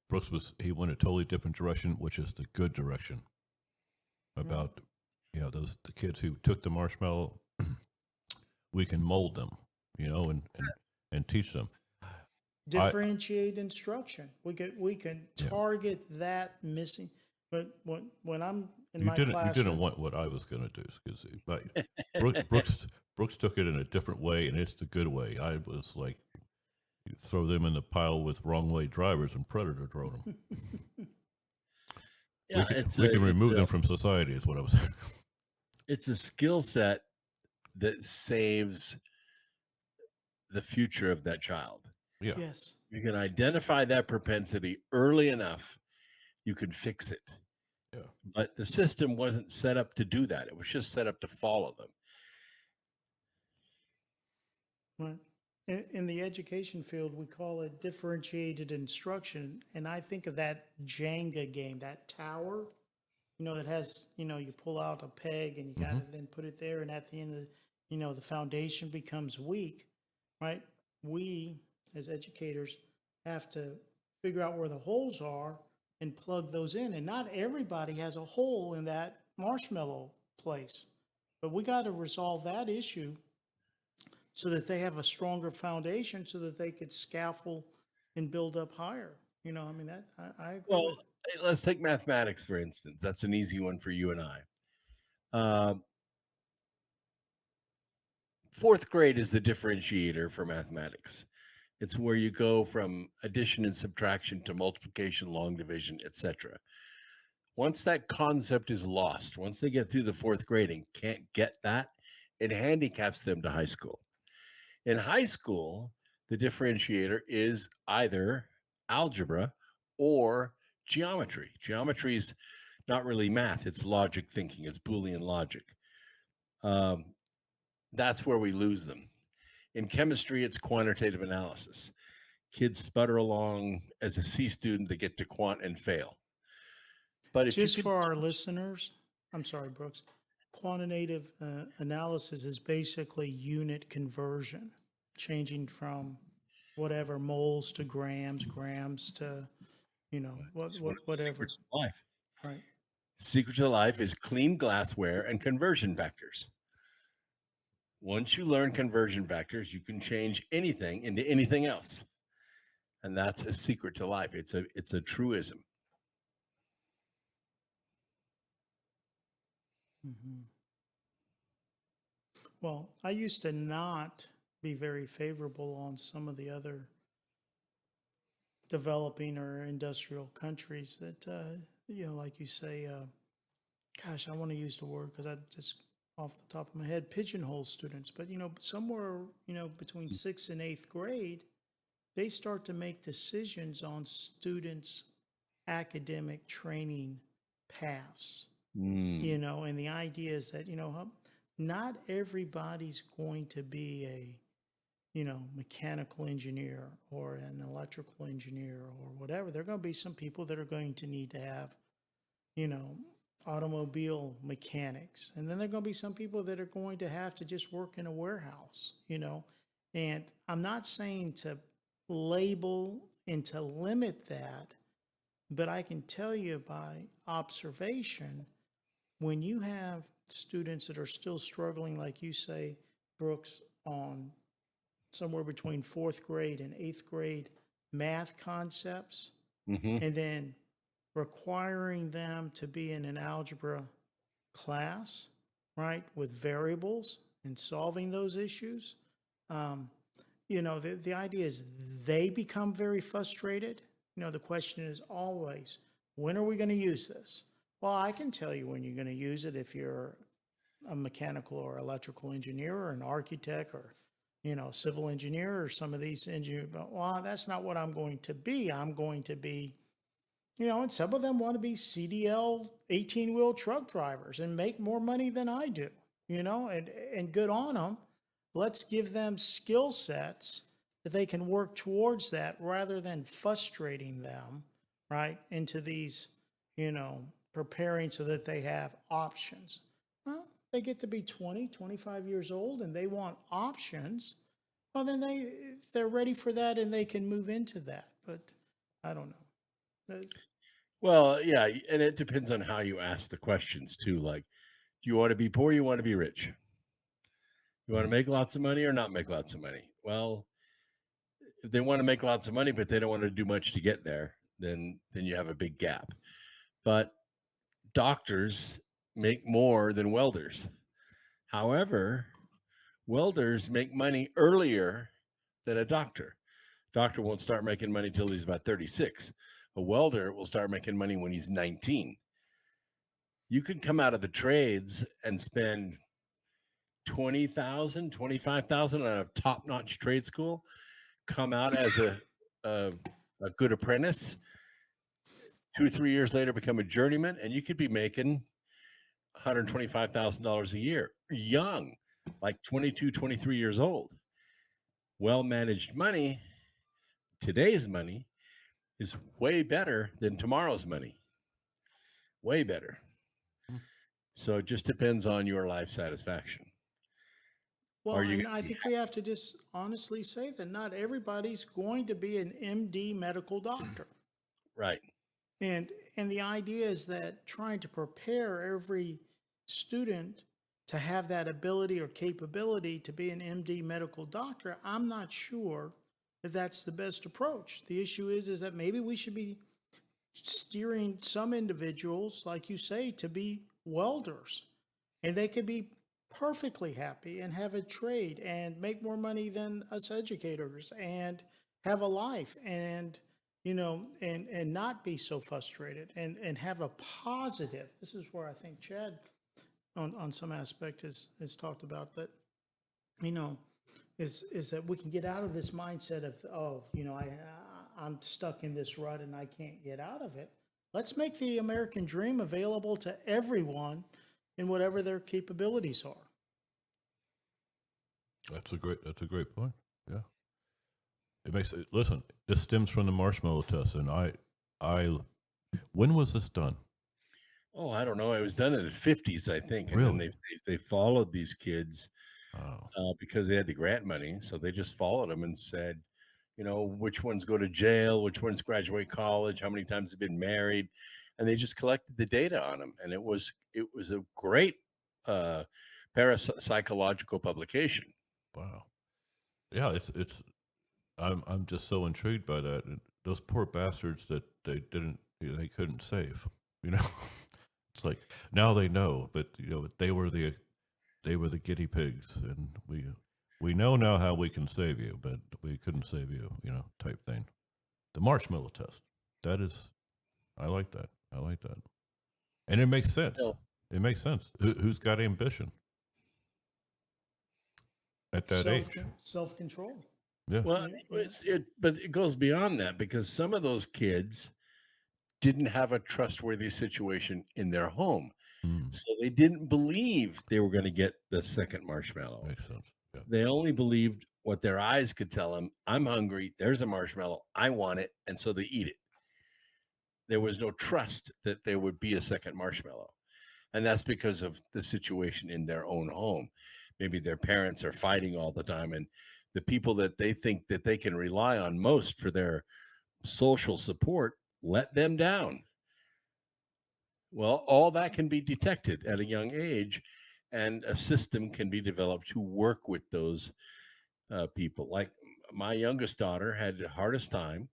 Brooks he went a totally different direction, which is the good direction. About the kids who took the marshmallow, we can mold them, and teach them. Differentiate instruction. We can target that missing. But when I'm in my classroom, you didn't want what I was going to do, but Brooks took it in a different way, and it's the good way. I was like, you throw them in the pile with wrong way drivers and predator drone them. Yeah, we can remove them from society, is what I was saying. It's a skill set that saves the future of that child. Yeah. Yes. You can identify that propensity early enough, you can fix it. Yeah. But the system wasn't set up to do that. It was just set up to follow them. Right. In the education field, we call it differentiated instruction. And I think of that Jenga game, that tower, that has, you pull out a peg and you got to then put it there. And at the end of the foundation becomes weak, right? We, as educators, have to figure out where the holes are and plug those in. And not everybody has a hole in that marshmallow place. But we got to resolve that issue so that they have a stronger foundation so that they could scaffold and build up higher. I agree. Well, let's take mathematics, for instance. That's an easy one for you and I. Fourth grade is the differentiator for mathematics. It's where you go from addition and subtraction to multiplication, long division, etc. Once that concept is lost, once they get through the fourth grade and can't get that, it handicaps them to high school. In high school, the differentiator is either algebra or geometry. Geometry is not really math, it's logic thinking, it's Boolean logic. That's where we lose them. In chemistry, it's quantitative analysis. Kids sputter along as a C student, they get to quant and fail. But if just for our listeners, I'm sorry, Brooks, quantitative analysis is basically unit conversion, changing from whatever moles to grams to, whatever. Secrets of life. Right. Secret to life is clean glassware and conversion vectors. Once you learn conversion vectors, you can change anything into anything else. And that's a secret to life. It's a truism. Mm-hmm. Well, I used to not be very favorable on some of the other developing or industrial countries that, like you say, gosh, I want to use the word because I just off the top of my head, pigeonhole students. But, somewhere, between 6th and 8th grade, they start to make decisions on students' academic training paths. And the idea is that, not everybody's going to be a, mechanical engineer or an electrical engineer or whatever. There are going to be some people that are going to need to have, automobile mechanics. And then there are going to be some people that are going to have to just work in a warehouse, And I'm not saying to label and to limit that, but I can tell you by observation, when you have students that are still struggling, like you say, Brooks, on somewhere between 4th grade and 8th grade math concepts, and then requiring them to be in an algebra class, right, with variables and solving those issues, the idea is they become very frustrated. The question is always, when are we going to use this? Well, I can tell you when you're going to use it if you're a mechanical or electrical engineer or an architect or, civil engineer or some of these engineers. But, well, that's not what I'm going to be. I'm going to be, and some of them want to be CDL 18-wheel truck drivers and make more money than I do, and good on them. Let's give them skill sets that they can work towards that rather than frustrating them, right, into these, preparing so that they have options. Well, they get to be 20, 25 years old and they want options, well, then they're ready for that and they can move into that. But I don't know. Well, yeah, and it depends on how you ask the questions too. Like, do you want to be poor? You want to be rich? You want to make lots of money or not make lots of money? Well, if they want to make lots of money, but they don't want to do much to get there, then you have a big gap. But doctors make more than welders. However, welders make money earlier than a doctor. Doctor won't start making money till he's about 36. A welder will start making money when he's 19. You could come out of the trades and spend $20,000, $25,000 on a top-notch trade school, come out as a good apprentice, 2 or 3 years later become a journeyman, and you could be making $125,000 a year, young, like 22, 23 years old. Well-managed money, today's money, is way better than tomorrow's money. Way better. So it just depends on your life satisfaction. Well, and I think we have to just honestly say that not everybody's going to be an MD medical doctor. Right. And the idea is that trying to prepare every student to have that ability or capability to be an MD medical doctor, I'm not sure that that's the best approach. The issue is that maybe we should be steering some individuals, like you say, to be welders, and they could be perfectly happy and have a trade and make more money than us educators and have a life and, you know, and not be so frustrated and have a positive. This is where I think Chad on some aspect has talked about that, you know, is that we can get out of this mindset of, oh, you know, I'm stuck in this rut and I can't get out of it. Let's make the American dream available to everyone in whatever their capabilities are. That's a great point. Yeah. It makes it, listen, this stems from the marshmallow test, and when was this done? Oh, I don't know. It was done in the 50s, I think. And Really? then they followed these kids Oh. because they had the grant money. So they just followed them and said, you know, which ones go to jail, which ones graduate college, how many times they've been married. And they just collected the data on them. And it was a great parapsychological publication. Wow. Yeah, I'm just so intrigued by that. Those poor bastards that they couldn't save, you know. It's like now they know, but you know, they were the guinea pigs, and we know now how we can save you, but we couldn't save you, you know, type thing. The marshmallow test. That is, I like that. And it makes sense. It makes sense. Who's got ambition at that age? Self-control. Yeah. Well, but it goes beyond that, because some of those kids didn't have a trustworthy situation in their home. So they didn't believe they were going to get the second marshmallow. Makes sense. Yeah. They only believed what their eyes could tell them. I'm hungry. There's a marshmallow. I want it. And so they eat it. There was no trust that there would be a second marshmallow. And that's because of the situation in their own home. Maybe their parents are fighting all the time, and the people that they think that they can rely on most for their social support let them down. Well, all that can be detected at a young age, and a system can be developed to work with those people. Like my youngest daughter had the hardest time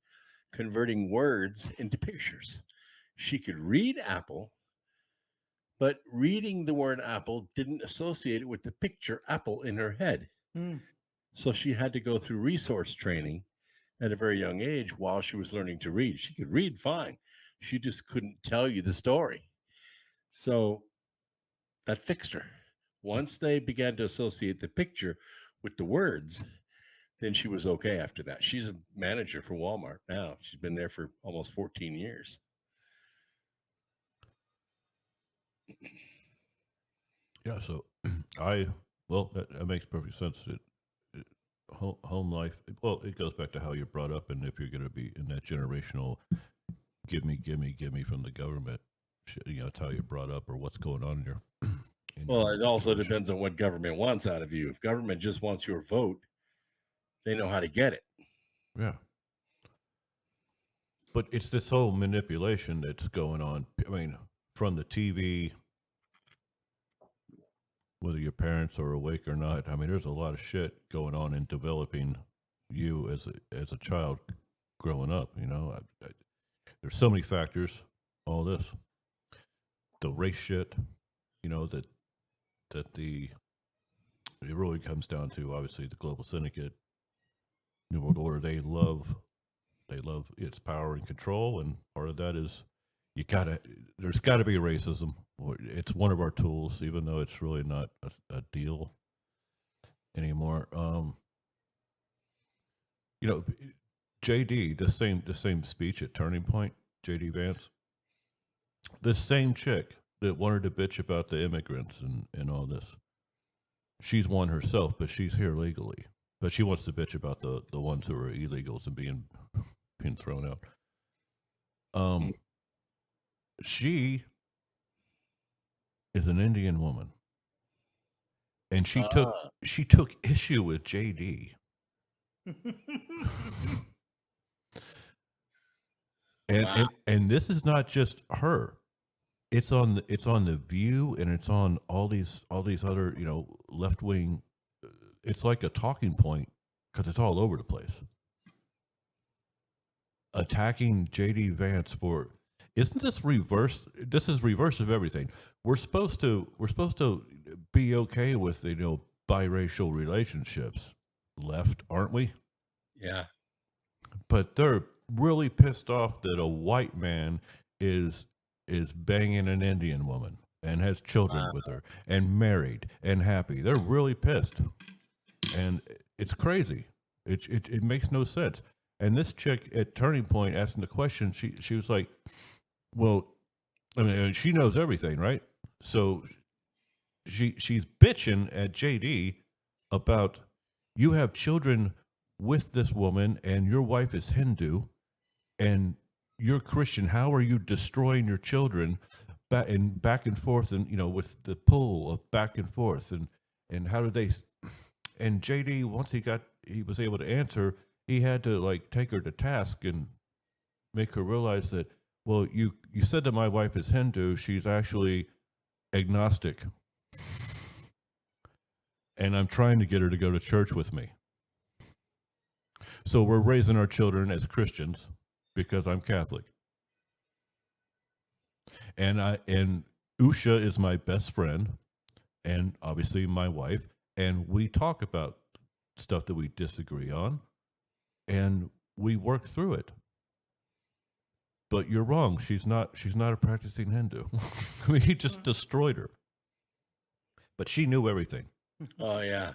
converting words into pictures. She could read apple, but reading the word apple didn't associate it with the picture apple in her head. So she had to go through resource training at a very young age while she was learning to read. She could read fine. She just couldn't tell you the story. So that fixed her. Once they began to associate the picture with the words, then she was okay after that. She's a manager for Walmart now. She's been there for almost 14 years. Yeah, so that makes perfect sense. Home life, well, it goes back to how you're brought up, and if you're going to be in that generational give me from the government, you know, it's how you're brought up or what's going on in Well, it also depends on what government wants out of you. If government just wants your vote, they know how to get it. Yeah. But it's this whole manipulation that's going on. I mean, from the TV, whether your parents are awake or not. I mean, there's a lot of shit going on in developing you as a child growing up. You know, there's so many factors. All this, the race shit. You know that it really comes down to obviously the global syndicate, New World Order. They love its power and control, and part of that is there's gotta be racism. It's one of our tools, even though it's really not a deal anymore. You know, JD, the same speech at Turning Point, JD Vance, the same chick that wanted to bitch about the immigrants and all this. She's one herself, but she's here legally. But she wants to bitch about the ones who are illegals and being thrown out. She is an Indian woman, and she took issue with JD. And this is not just her. It's on the View, and it's on all these other, you know, left wing. It's like a talking point because it's all over the place. Attacking JD Vance for, isn't this reverse? This is reverse of everything. We're supposed to be okay with, you know, biracial relationships, left, aren't we? Yeah. But they're really pissed off that a white man is banging an Indian woman and has children with her and married and happy. They're really pissed, and it's crazy. It makes no sense. And this chick at Turning Point asking the question, she was like, well, I mean, she knows everything, right? So she's bitching at JD about, you have children with this woman and your wife is Hindu and you're Christian. How are you destroying your children back and forth, and, you know, with the pull of back and forth, and how did they? And JD, once he was able to answer, he had to like take her to task and make her realize that, well, you said that my wife is Hindu. She's actually agnostic, and I'm trying to get her to go to church with me. So we're raising our children as Christians because I'm Catholic. And Usha is my best friend, and obviously my wife, and we talk about stuff that we disagree on, and we work through it. But you're wrong. She's not a practicing Hindu. I mean, he just destroyed her. But she knew everything. Oh yeah.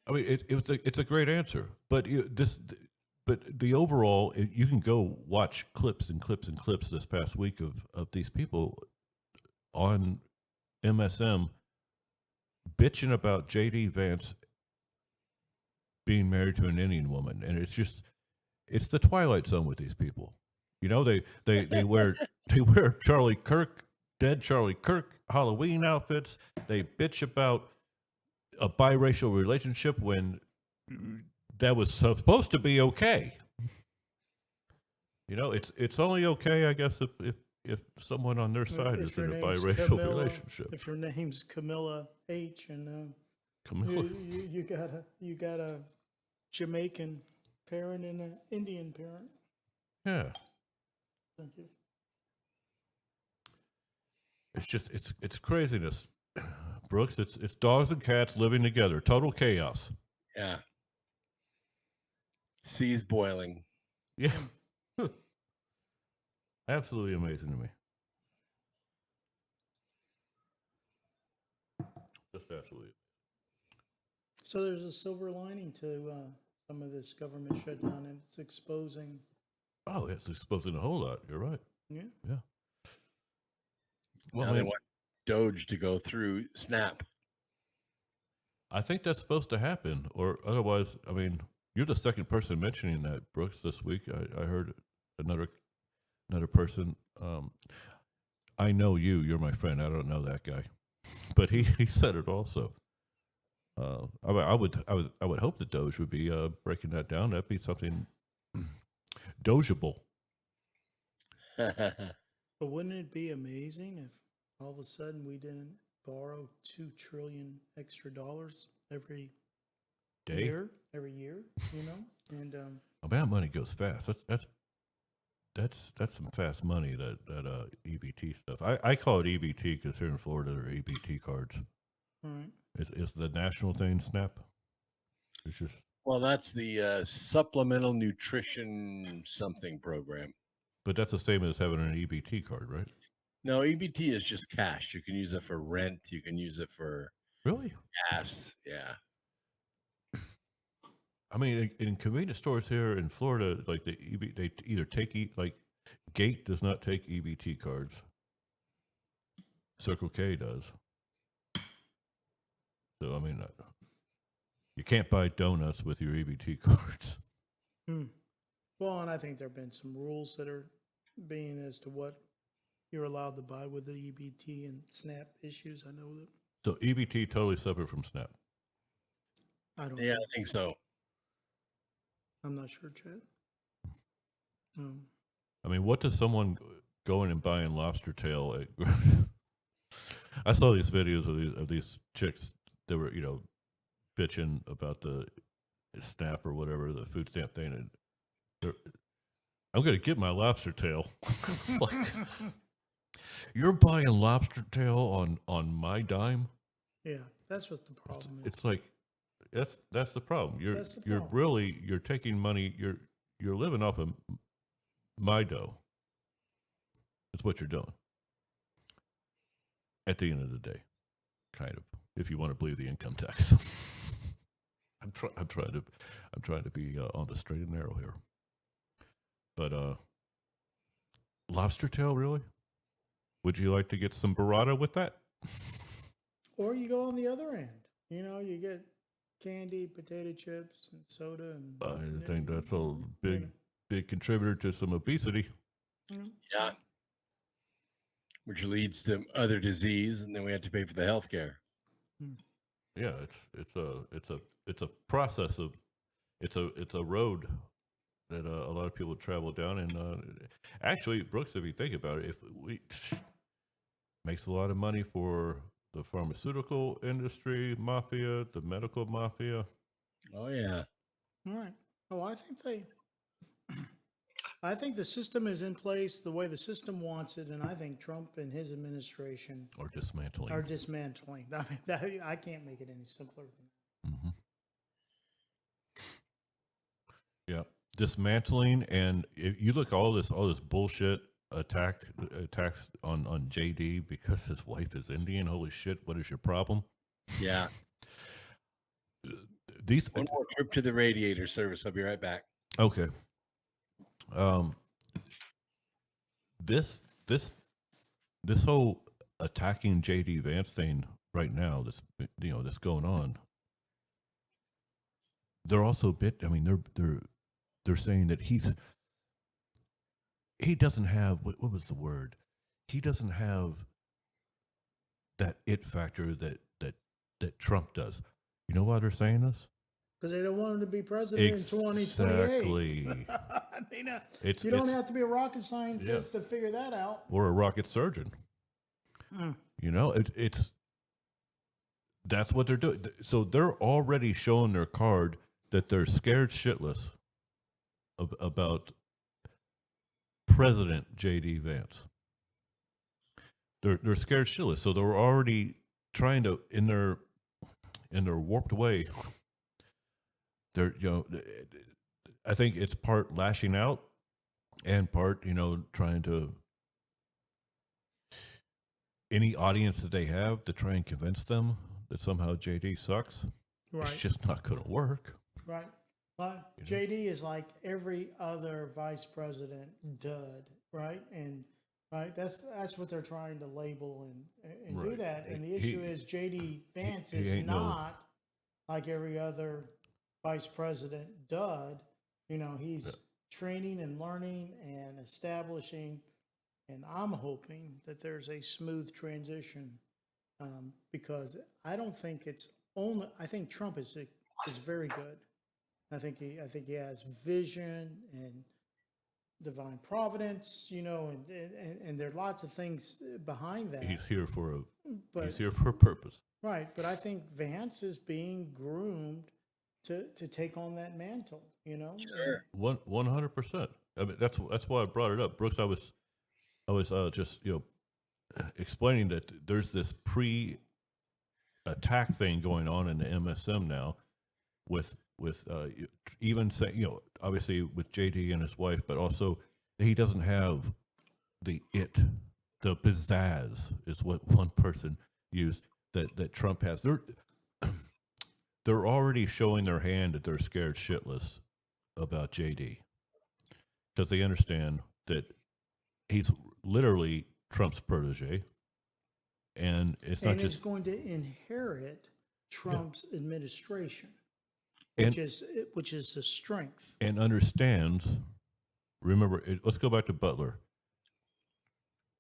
I mean, it's a great answer, but the overall, you can go watch clips and clips and clips this past week of these people on MSM bitching about JD Vance being married to an Indian woman, and it's the Twilight Zone with these people. You know, they wear dead Charlie Kirk Halloween outfits. They bitch about a biracial relationship when that was supposed to be okay. You know, it's only okay, I guess, if someone on their side is in a biracial relationship. If your name's Camilla H. and Camilla, you got a Jamaican parent and an Indian parent. yeah. Thank you. It's just it's craziness, Brooks. It's dogs and cats living together. Total chaos. Yeah. Seas boiling. Yeah. Absolutely amazing to me. Just absolutely. So there's a silver lining to some of this government shutdown, and it's exposing. Oh, it's exposing a whole lot. You're right. Yeah. Yeah. Well, Now they want Doge to go through Snap. I think that's supposed to happen, or otherwise, I mean, you're the second person mentioning that, Brooks, this week. I heard another person I know you. You're my friend. I don't know that guy, but he said it also. I would hope that Doge would be breaking that down. That'd be something Dogeable. But wouldn't it be amazing if all of a sudden we didn't borrow $2 trillion extra dollars every Day? every year, you know? And Oh, man, that money goes fast. That's some fast money. That EBT stuff. I call it EBT because here in Florida there are EBT cards. all right. Is the national thing SNAP? It's just Well, that's the supplemental nutrition something program. but that's the same as having an EBT card, right? No, EBT is just cash. You can use it for rent. You can use it for Really? gas. Yeah. I mean, in convenience stores here in Florida, like they either take like Gate does not take EBT cards. Circle K does. So I mean, you can't buy donuts with your EBT cards. Well, and I think there have been some rules that are being as to what you're allowed to buy with the EBT and SNAP issues. I know that. So EBT totally separate from SNAP. I don't Yeah, know. I think so. I'm not sure, Chad. I mean, what does someone going and buying lobster tail at? I saw these videos of these chicks that were, bitching about the SNAP or whatever, the food stamp thing, and I'm going to get my lobster tail. Like, you're buying lobster tail on my dime? Yeah, that's what the problem is. It's like that's the problem. That's the You're problem. really taking money. You're living off of my dough. That's what you're doing. At the end of the day, kind of, if you want to believe the income tax. I'm trying to be on the straight and narrow here. But lobster tail, really? Would you like to get some burrata with that? Or you go on the other end. You get candy, potato chips, and soda. And I think that's a big contributor to some obesity. Yeah. Which leads to other disease, and then we have to pay for the health care. Yeah, it's a process of it's a road that a lot of people travel down, and actually, Brooks, if you think about it, if we makes a lot of money for the pharmaceutical industry mafia, the medical mafia. Oh yeah. All right. Oh, I think the system is in place the way the system wants it, and I think Trump and his administration Or dismantling. are dismantling. I mean, I can't make it any simpler than that. Mm-hmm. Yeah, dismantling, and if you look at all this bullshit attacks on JD because his wife is Indian. Holy shit! What is your problem? Yeah. These One more trip to the radiator service. I'll be right back. okay. This whole attacking JD Vance thing right now, that's going on. They're also I mean, they're saying that he doesn't have what was the word? He doesn't have that it factor that Trump does. You know why they're saying this? Because they don't want him to be president in 2028. Exactly. I mean, It's- you don't it's- have to be a rocket scientist to figure that out. Or a rocket surgeon. It's that's what they're doing. So they're already showing their card that they're scared shitless about President J.D. Vance. They're scared shitless. So they're already trying to in their warped way. They're I think it's part lashing out and part trying to any audience that they have to try and convince them that somehow JD sucks. Right. It's just not going to work. Right. But JD is like every other vice president dud, right? And that's what they're trying to label and do Right. that. And the issue is JD Vance is ain't not like every other vice president dud. He's training and learning and establishing And I'm hoping that there's a smooth transition, because I don't think it's only, I think Trump is very good. I think he has vision and divine providence, you know, and there are lots of things behind that. He's here for But- he's here for a purpose. Right, but I think Vance is being groomed to take on that mantle, you know? Sure. 100%. I mean, that's why I brought it up, Brooks. I was just explaining that there's this pre-attack thing going on in the MSM now, with even saying, obviously with JD and his wife, but also he doesn't have the pizzazz is what one person used that Trump has. They're already showing their hand that they're scared shitless about JD, because they understand that he's literally Trump's protege, and it's not And just is going to inherit Trump's administration, and, which is a strength. and understands. Remember, let's go back to Butler.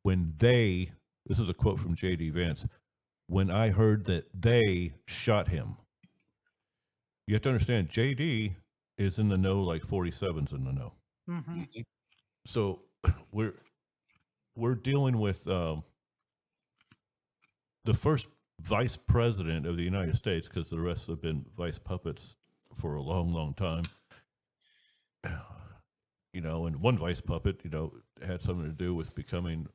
When this is a quote from JD Vance, when I heard that they shot him. You have to understand, JD is in the know like 47's in the know. Mm-hmm. So we're dealing with the first vice president of the United States, because the rest have been vice puppets for a long, long time. And one vice puppet, had something to do with becoming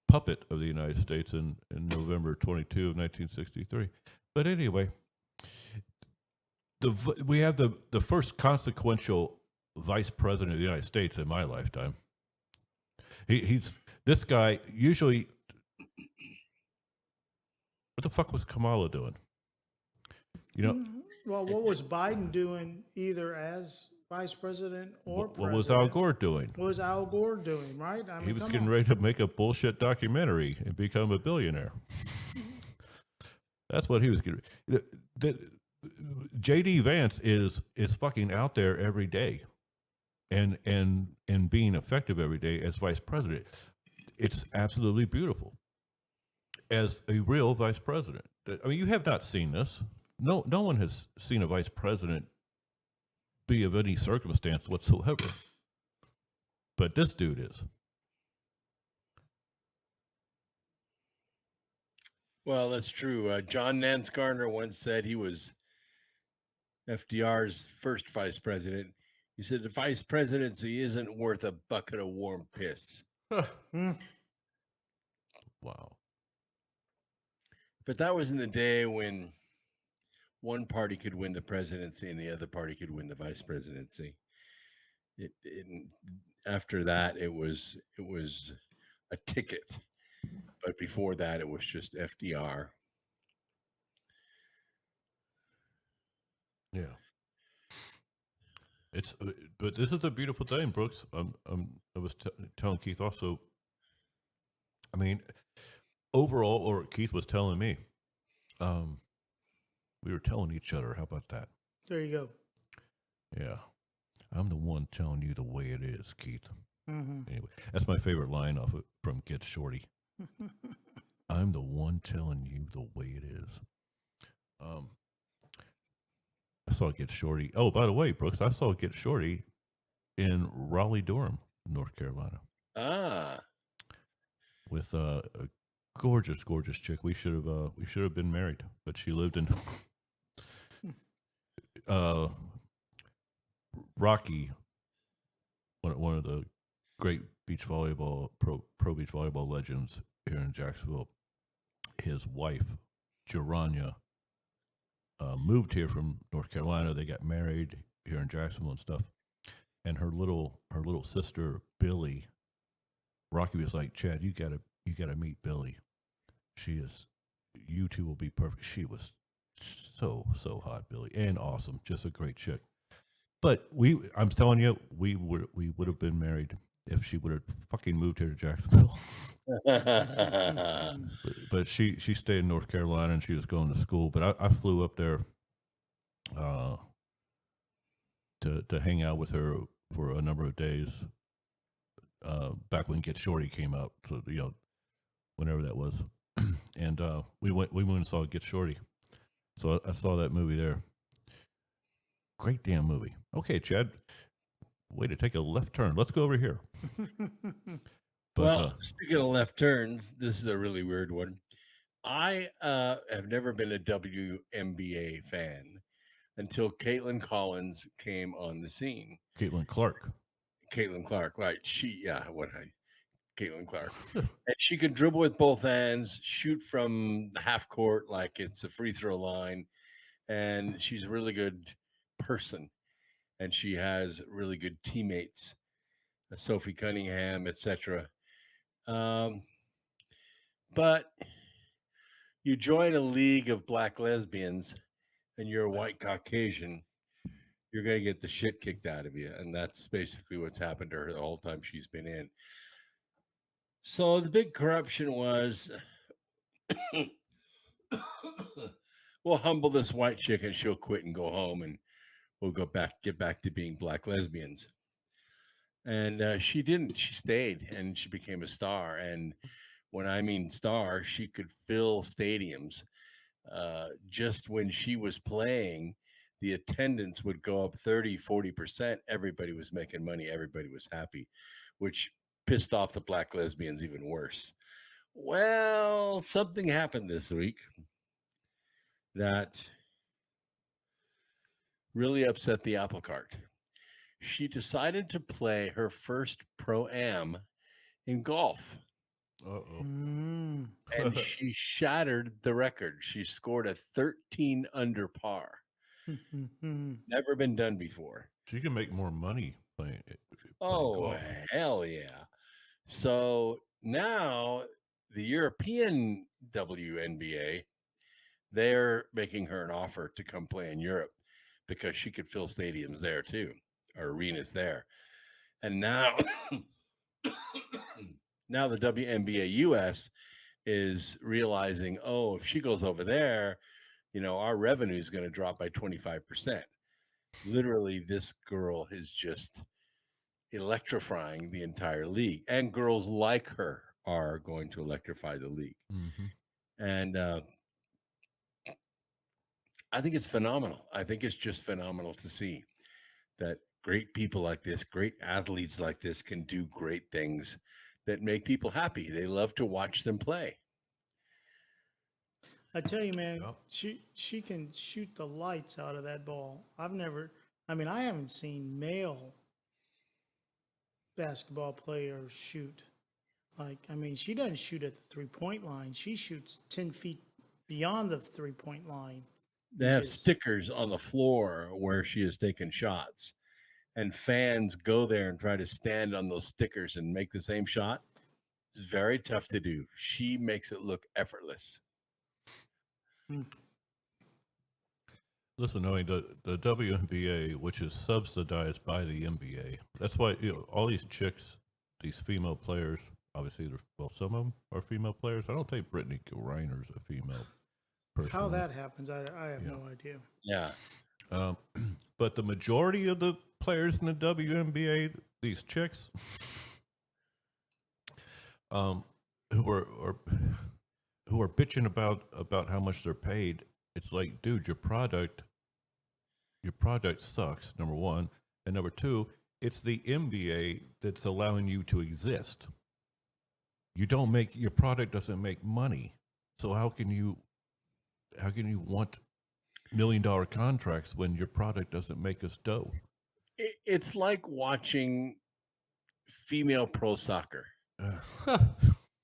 puppet of the United States in November 22 of 1963. But anyway, we have the first consequential vice president of the United States in my lifetime. He's this guy. Usually, what the fuck was Kamala doing? Well, what was Biden doing either as vice president or president? What was Al Gore doing? What was Al Gore doing, right? I mean, He was come getting on. ready to make a bullshit documentary and become a billionaire. That's what he was getting. JD Vance is fucking out there every day, and being effective every day as vice president. It's absolutely beautiful as a real vice president. I mean, you have not seen this. No one has seen a vice president be of any circumstance whatsoever. But this dude is. Well, that's true. John Nance Garner once said he was FDR's first vice president. He said the vice presidency isn't worth a bucket of warm piss. Wow. But that was in the day when one party could win the presidency and the other party could win the vice presidency. After that, it was a ticket. But before that, it was just FDR. Yeah. But this is a beautiful thing, Brooks. I was telling Keith also. I mean, overall, or Keith was telling me, we were telling each other. How about that? There you go. Yeah. I'm the one telling you the way it is, Keith. Mm-hmm. Anyway, that's my favorite line from Get Shorty. I'm the one telling you the way it is. I saw Get Shorty. Oh, by the way, Brooks, I saw Get Shorty in Raleigh-Durham, North Carolina. Ah. With a gorgeous, gorgeous chick. We should have been married, but she lived in Rocky, one of the great beach volleyball pro beach volleyball legends here in Jacksonville. His wife, Gerania, moved here from North Carolina. They got married here in Jacksonville and stuff. And her little sister Billy, Rocky was like, Chad, you gotta meet Billy. You two will be perfect. She was so hot, Billy, and awesome, just a great chick. But I'm telling you, we would have been married if she would have fucking moved here to Jacksonville. but she stayed in North Carolina and she was going to school. But I flew up there to hang out with her for a number of days. back when Get Shorty came out. So whenever that was, and we went and saw Get Shorty. So I saw that movie there. Great damn movie. Okay, Chad, way to take a left turn. Let's go over here. Well, speaking of left turns, this is a really weird one. I have never been a WNBA fan until Caitlin Collins came on the scene. Caitlin Clark, right? Caitlin Clark. And she could dribble with both hands, shoot from the half court like it's a free throw line, and she's a really good person. And she has really good teammates, Sophie Cunningham, etc. But you join a league of black lesbians and you're a white Caucasian, you're going to get the shit kicked out of you. And that's basically what's happened to her the whole time she's been in. So the big corruption was, we'll humble this white chick and she'll quit and go home and we'll get back to being black lesbians. And she didn't. She stayed and she became a star. And when I mean star, she could fill stadiums. Just when she was playing, the attendance would go up 30-40%. Everybody was making money. Everybody was happy, which pissed off the black lesbians even worse. Well, something happened this week that really upset the apple cart. She decided to play her first pro-am in golf. Uh-oh. And she shattered the record. She scored a 13 under par. Never been done before. She can make more money playing Oh, golf. hell yeah. So now the European WNBA, they're making her an offer to come play in Europe because she could fill stadiums there too, or arenas there. And now, now the WNBA US is realizing, oh, if she goes over there, our revenue is going to drop by 25%. Literally, this girl is just electrifying the entire league, and girls like her are going to electrify the league. Mm-hmm. And I think it's phenomenal. I think it's just phenomenal to see that great people like this, great athletes like this can do great things that make people happy. They love to watch them play. I tell you, man, she can shoot the lights out of that ball. I haven't seen male basketball players shoot. She doesn't shoot at the 3-point line. She shoots 10 feet beyond the 3-point line. They have stickers on the floor where she has taken shots, and fans go there and try to stand on those stickers and make the same shot. It's very tough to do. She makes it look effortless. Listen, knowing the WNBA, which is subsidized by the NBA, that's why all these chicks, these female players, obviously, some of them are female players. I don't think Brittany Griner's a female person. How that happens, I have no idea. Yeah. But the majority of the players in the WNBA, these chicks, who are bitching about how much they're paid. It's like, dude, your product sucks, number one, and number two, it's the NBA that's allowing you to exist. Your product doesn't make money, so how can you want $1 million contracts when your product doesn't make us dough? It's like watching female pro soccer.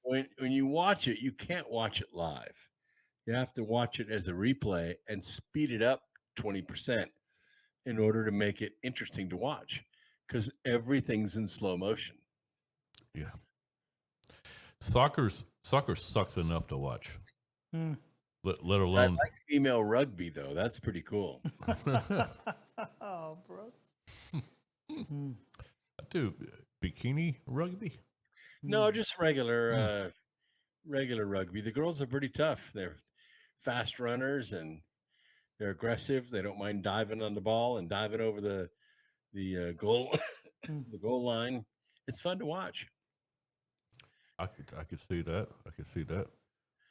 When you watch it, you can't watch it live. You have to watch it as a replay and speed it up 20% in order to make it interesting to watch, because everything's in slow motion. Yeah. Soccer sucks enough to watch. Let alone. I like female rugby though. That's pretty cool. Oh, bro. Dude, bikini rugby? No, just regular rugby. The girls are pretty tough. They're fast runners and they're aggressive. They don't mind diving on the ball and diving over the goal the goal line. It's fun to watch. I could see that. I could see that.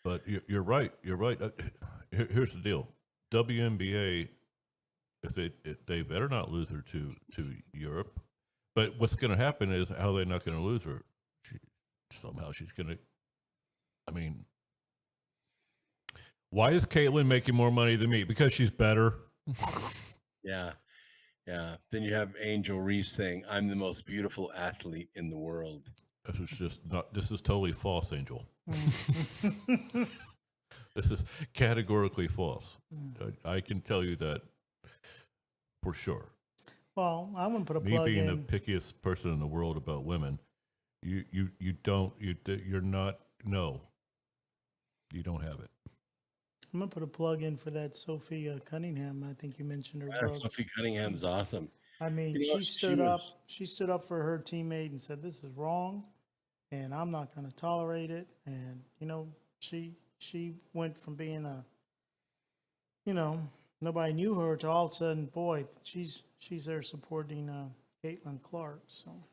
But you're right. You're right. Here's the deal. WNBA, if they better not lose her to Europe. But what's going to happen is how they're not going to lose her. Somehow she's going to. I mean, why is Caitlin making more money than me? Because she's better. Yeah. Yeah. Then you have Angel Reese saying, "I'm the most beautiful athlete in the world." This is just not. This is totally false, Angel. This is categorically false. I can tell you that for sure. Well, I'm gonna put a Me plug being in. the pickiest person in the world about women, you're not. No, you don't have it. I'm gonna put a plug in for that Sophia Cunningham. I think you mentioned her. Yeah, Brooks. Sophie Cunningham's awesome. I mean, You know, she stood up. was- She stood up for her teammate and said, "This is wrong, and I'm not going to tolerate it." And you know, she went from being a, you know, nobody knew her to all of a sudden, boy, she's there supporting Caitlin Clark. So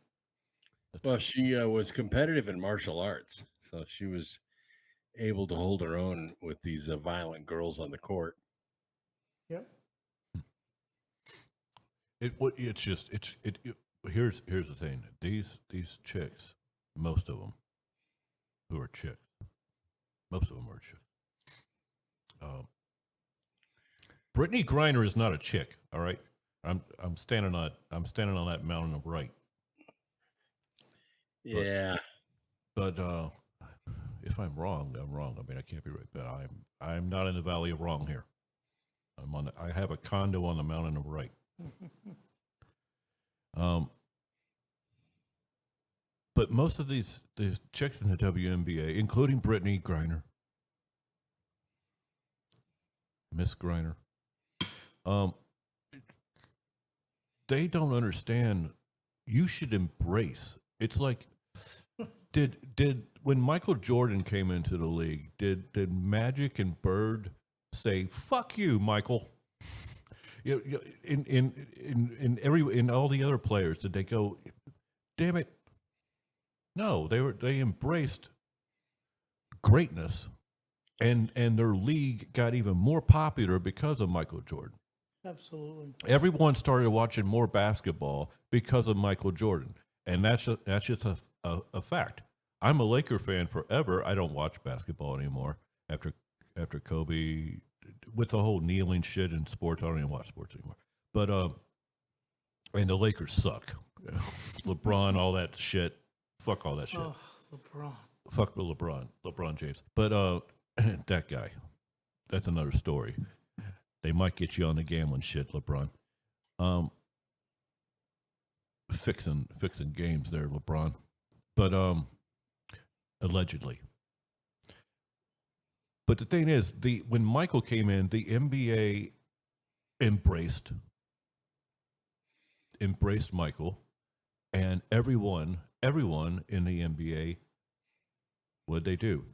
Well, she was competitive in martial arts, so she was able to hold her own with these violent girls on the court. yep. Here's the thing. These chicks, most of them, who are chicks, most of them are chicks. Brittany Griner is not a chick. All right, I'm standing on that mountain of right. Yeah. But if I'm wrong, I'm wrong. I mean, I can't be right. But I'm not in the valley of wrong here. I have a condo on the mountain of right. But most of these chicks in the WNBA, including Brittany Griner, Miss Griner, they don't understand. You should embrace. It's like, did when Michael Jordan came into the league, did Magic and Bird say "fuck you, Michael"? You know, in all the other players, did they go, "Damn it"? No, they embraced greatness, and their league got even more popular because of Michael Jordan. Absolutely. Everyone started watching more basketball because of Michael Jordan, and that's just a fact. I'm a Laker fan forever. I don't watch basketball anymore after Kobe, with the whole kneeling shit in sports. I don't even watch sports anymore. But and the Lakers suck. LeBron, all that shit. Fuck all that shit. Oh, LeBron. Fuck LeBron James. But that guy, that's another story. They might get you on the gambling shit, LeBron. Fixing games there, LeBron. But allegedly. But the thing is, when Michael came in, the NBA embraced Michael, and everyone in the NBA, what'd they do?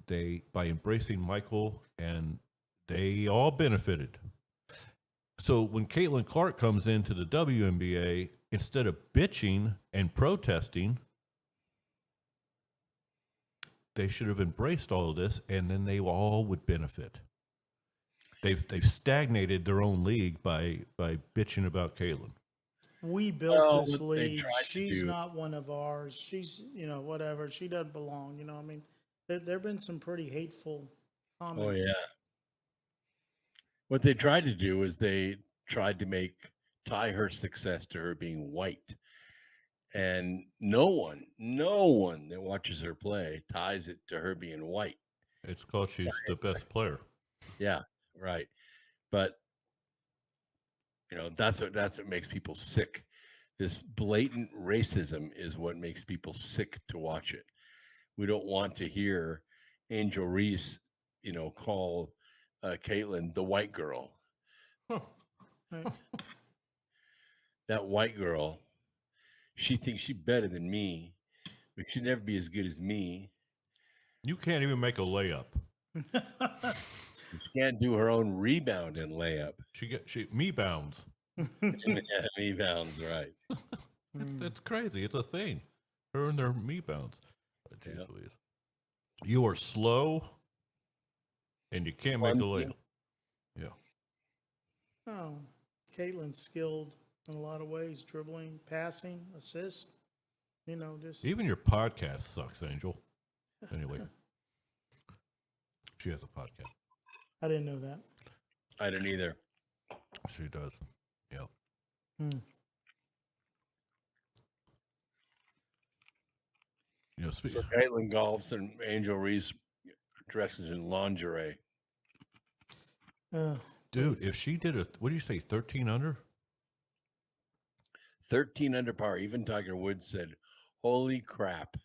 By embracing Michael, and they all benefited. So when Caitlin Clark comes into the WNBA, instead of bitching and protesting, they should have embraced all of this, and then they all would benefit. They've stagnated their own league by bitching about Caitlin. We built this what they league. tried to She's do- not one of ours. She's, whatever. She doesn't belong. I mean, there have been some pretty hateful Oh comments. yeah. What they tried to do is they tried to tie her success to her being white. And no one that watches her play ties it to her being white. It's because she's the best player. Yeah, right. But that's what makes people sick. This blatant racism is what makes people sick to watch it. We don't want to hear Angel Reese, call Caitlin the white girl. Right. That white girl, she thinks she's better than me, but she'll never be as good as me. You can't even make a layup. She can't do her own rebound and layup. She me bounds. Yeah, rebounds, right. It's crazy. It's a thing. Her and their meat bounds. Jeez Yeah. Louise. You are slow, and you can't make a Clumsy. layup. Yeah. Oh, Caitlin's skilled in a lot of ways, dribbling, passing, assist. You know, just Even your podcast sucks, Angel. Anyway, she has a podcast. I didn't know that. I didn't either. She does. Yeah. Hmm. You know, speak, So Caitlin golfs and Angel Reese dresses in lingerie. dude, if she did what do you say, 13 under? 13 under par. Even Tiger Woods said, "Holy crap!"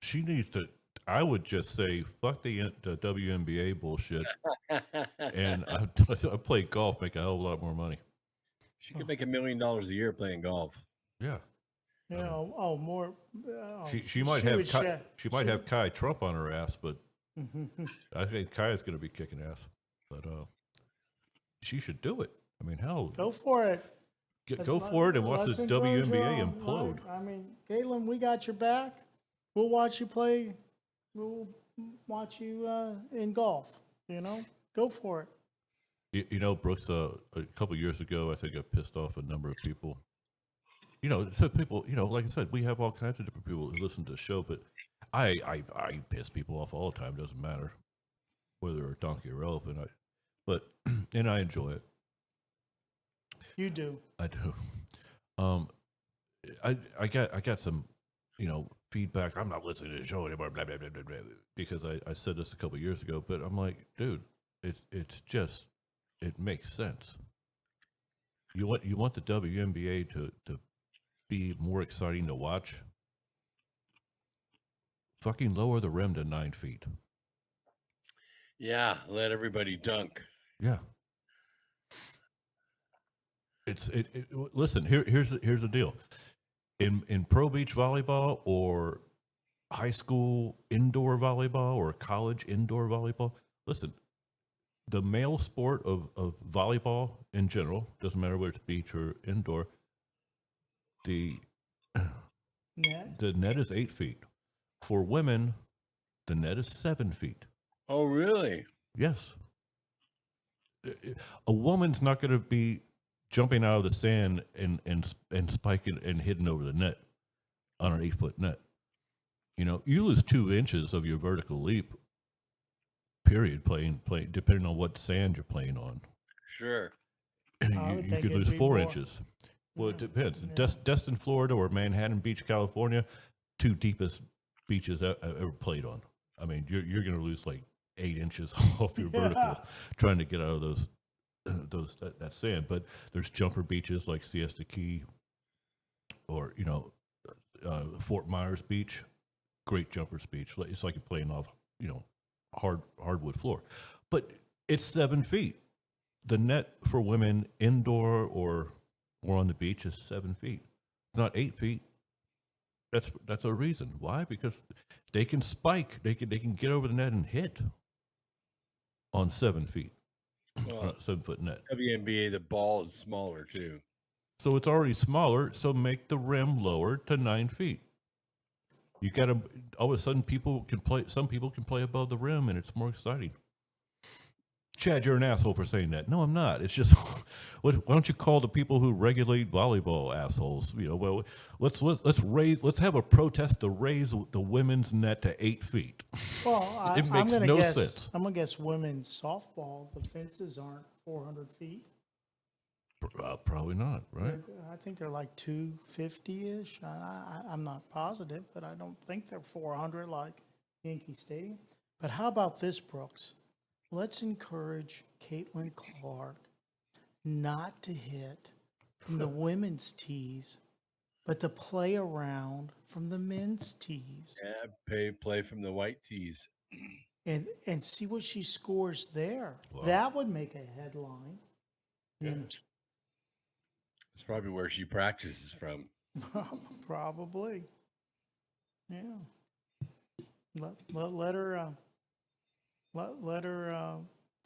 She needs to. I would just say, fuck the WNBA bullshit, and I play golf, make a hell of a lot more money. She could make $1 million a year playing golf. Yeah. You know, more. She might have would Kai, she might have Kai Trump on her ass, but Mm-hmm. I think Kai is going to be kicking ass. But she should do it. I mean, hell, Go for it. go for it and watch Let's this encourage her WNBA on, implode. right? I mean, Caitlin, we got your back. We'll watch you play. We'll watch you in golf. You know, go for it. You know, Brooks, a couple years ago, I think I pissed off a number of people. You know, some people, you know, like I said, we have all kinds of different people who listen to the show, but I piss people off all the time. Doesn't matter whether they're a donkey or elephant. And I enjoy it. You do. I do. I got some, you know, feedback. I'm not listening to the show anymore, blah, blah, blah, blah, blah, because I said this a couple years ago, but I'm like, dude, it's just, it makes sense. You want the WNBA to be more exciting to watch? Fucking lower the rim to 9 feet. Yeah, let everybody dunk. Yeah. Listen, here's the deal. In pro beach volleyball or high school indoor volleyball or college indoor volleyball, listen, the male sport of volleyball in general, doesn't matter whether it's beach or indoor, the net is 8 feet. For women, the net is 7 feet. Oh, really? Yes. A woman's not going to be jumping out of the sand and spiking and hitting over the net on an 8-foot net. You know, you lose 2 inches of your vertical leap, period, playing, depending on what sand you're playing on. Sure. You could lose 4 inches. Well, it depends. Destin, Florida, or Manhattan Beach, California, 2 deepest beaches I ever played on. I mean, you're going to lose like 8 inches off your vertical trying to get out of that sand. But there's jumper beaches like Siesta Key, or you know, Fort Myers Beach, great jumpers beach. It's like you're playing off, you know, hardwood floor, but it's 7 feet. The net for women indoor or on the beach is 7 feet. It's not 8 feet. That's a reason. Why? Because they can spike. They can get over the net and hit on 7 feet. Well, On a 7-foot net. WNBA, the ball is smaller too. So it's already smaller. So make the rim lower to 9 feet. You got to. All of a sudden, people can play. Some people can play above the rim, and it's more exciting. Chad, you're an asshole for saying that. No, I'm not. It's just, why don't you call the people who regulate volleyball assholes? You know, well, let's have a protest to raise the women's net to 8 feet. Well, It makes I'm gonna no guess, sense. I'm gonna guess women's softball. The fences aren't 400 feet. Probably not, right? I think they're like 250-ish. I'm not positive, but I don't think they're 400 like Yankee Stadium. But how about this, Brooks? Let's encourage Caitlin Clark not to hit from the women's tees, but to play around from the men's tees. Yeah, play from the white tees. And see what she scores there. Wow. That would make a headline. Yeah. It's probably where she practices from. Probably. Yeah. Let her let her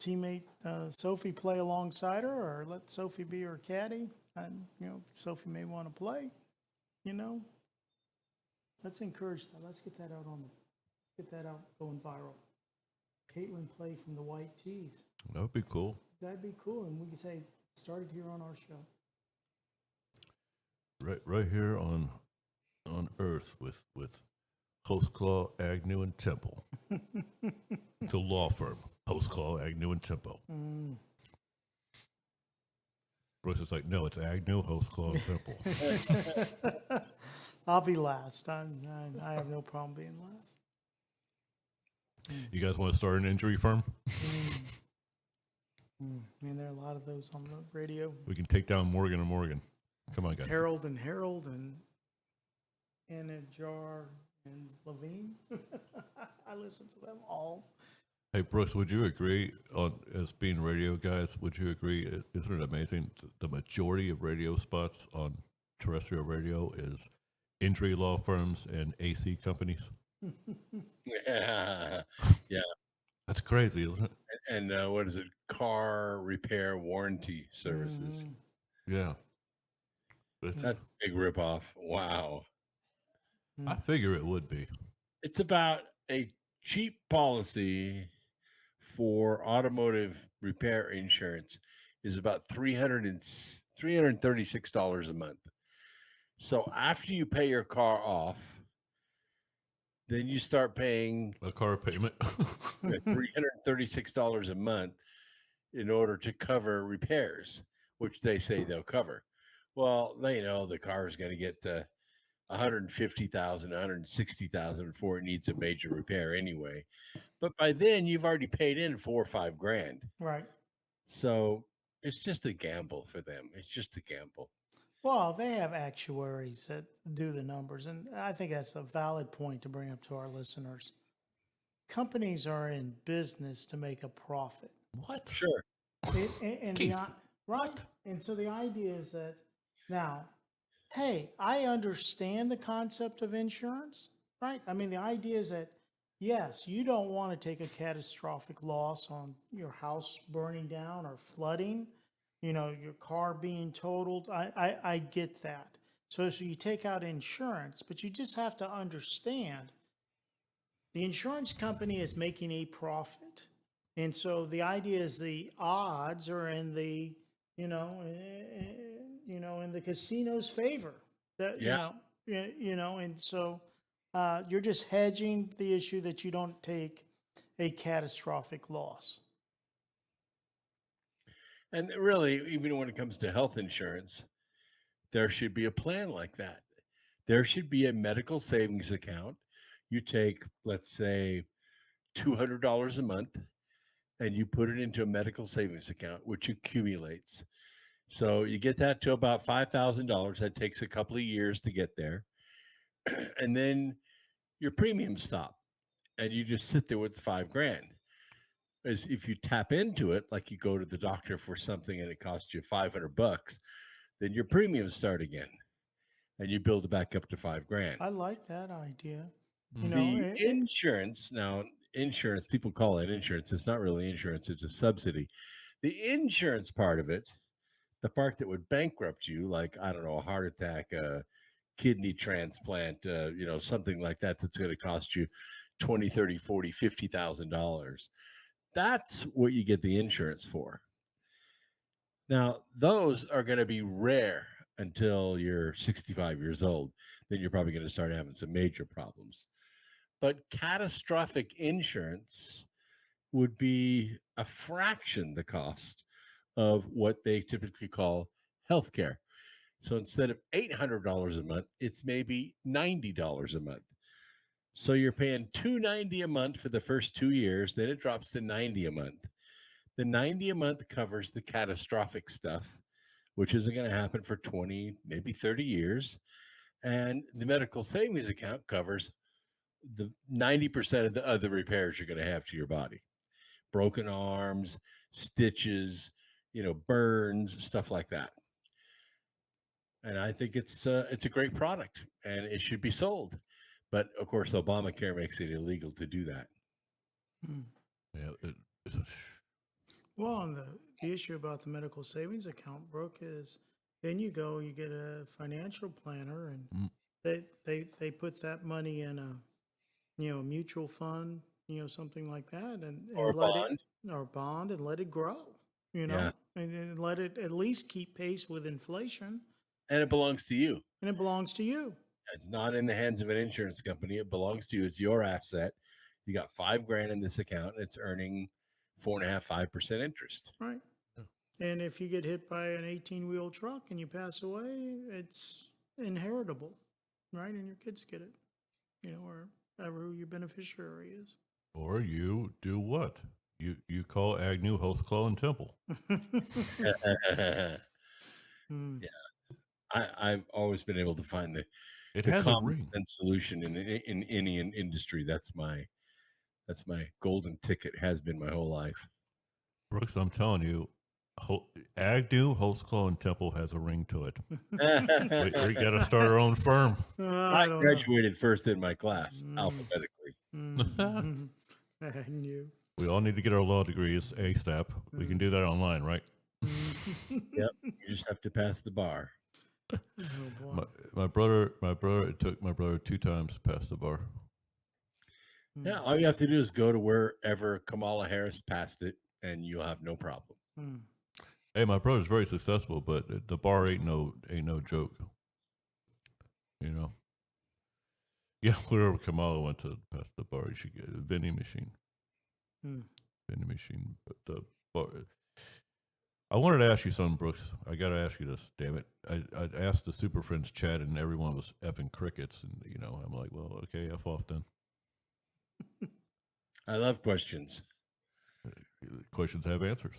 teammate Sophie play alongside her, or let Sophie be her caddy. And you know, Sophie may want to play. You know, Let's encourage that. Let's get that out going viral. Caitlin Play from the White Tees. That would be cool. That'd be cool. And we can say, started here on our show. Right here on Earth with Hostclaw, Agnew, and Temple. It's a law firm, Hostclaw, Agnew, and Temple. Bruce is like, no, it's Agnew, Hostclaw, and Temple. I'll be last. I have no problem being last. You guys want to start an injury firm? And there are a lot of those on the radio. We can take down Morgan and Morgan. Come on, guys. Harold and Jar and Levine. I listen to them all. Hey, Bruce, would you agree as being radio guys, would you agree, isn't it amazing? The majority of radio spots on terrestrial radio is injury law firms and AC companies. Yeah. That's crazy, isn't it? And what is it? Car repair warranty services. Yeah. That's a big ripoff. Wow. I figure it would be. It's about a cheap policy for automotive repair insurance is about $336 a month. So after you pay your car off, then you start paying a car payment, $336 a month in order to cover repairs, which they say they'll cover. Well, they know the car is going to get to 150,000, 160,000 before it needs a major repair anyway. But by then you've already paid in $4 or $5 grand. Right. So it's just a gamble for them. It's just a gamble. Well, they have actuaries that do the numbers, and I think that's a valid point to bring up to our listeners. Companies are in business to make a profit. What? Sure. Right. And so the idea is that now, hey, I understand the concept of insurance, right? I mean, the idea is that, yes, you don't want to take a catastrophic loss on your house burning down or flooding, your car being totaled. I get that. So you take out insurance, but you just have to understand the insurance company is making a profit. And so the idea is the odds are in the, in the casino's favor. And so you're just hedging the issue that you don't take a catastrophic loss. And really, even when it comes to health insurance, there should be a plan like that. There should be a medical savings account. You take, let's say, $200 a month, and you put it into a medical savings account, which accumulates. So you get that to about $5,000. That takes a couple of years to get there. And then your premiums stop, and you just sit there with $5 grand. As if you tap into it, like you go to the doctor for something and it costs you $500, then your premiums start again, and you build it back up to $5 grand. I like that idea. Insurance, people call it insurance. It's not really insurance. It's a subsidy. The insurance part of it, the part that would bankrupt you, like, I don't know, a heart attack, a kidney transplant, something like that, that's going to cost you $20,000, $30,000, $40,000, $50,000. That's what you get the insurance for. Now, those are going to be rare until you're 65 years old. Then you're probably going to start having some major problems. But catastrophic insurance would be a fraction the cost of what they typically call healthcare. So instead of $800 a month, it's maybe $90 a month. So you're paying $290 a month for the first 2 years, then it drops to $90 a month. The $90 a month covers the catastrophic stuff, which isn't going to happen for 20, maybe 30 years. And the medical savings account covers the 90% of the other repairs you're going to have to your body. Broken arms, stitches, burns, stuff like that. And I think it's a great product, and it should be sold. But of course, Obamacare makes it illegal to do that. Yeah. Well, and the issue about the medical savings account, Brooke, is then you get a financial planner, and they put that money in a, a mutual fund, something like that, and Or a let bond. it, or a bond, and let it grow, Yeah. and let it at least keep pace with inflation, And it belongs to you. and it belongs to you. It's not in the hands of an insurance company. It belongs to you. It's your asset. You got $5,000 in this account, and it's earning 4.5%, 5% interest. Right. And if you get hit by an 18-wheel truck and you pass away, it's inheritable, right? And your kids get it, or whoever your beneficiary is. Or you do what? You call Agnew, Hostclaw, and Temple. Hmm. Yeah, I've always been able to find the It the has a common ring. sense solution in any industry. That's my golden ticket. Has been my whole life. Brooks, I'm telling you, Agnew, Hostclaw, and Temple has a ring to it. We got to start our own firm. I don't know. graduated first in my class Mm. alphabetically. I knew. We all need to get our law degrees ASAP. We can do that online, right? Yep, you just have to pass the bar. Oh, boy. My brother, it took my brother 2 times to pass the bar. Yeah, all you have to do is go to wherever Kamala Harris passed it, and you'll have no problem. Hmm. Hey, my brother's very successful, but the bar ain't no joke. Yeah, wherever Kamala went to pass the bar, you should get a vending machine. Hmm. Vending machine, but the bar. I wanted to ask you something, Brooks. I got to ask you this, damn it. I asked the Super Friends chat, and everyone was effing crickets, and I'm like, well, okay, F off then. I love questions. Questions have answers.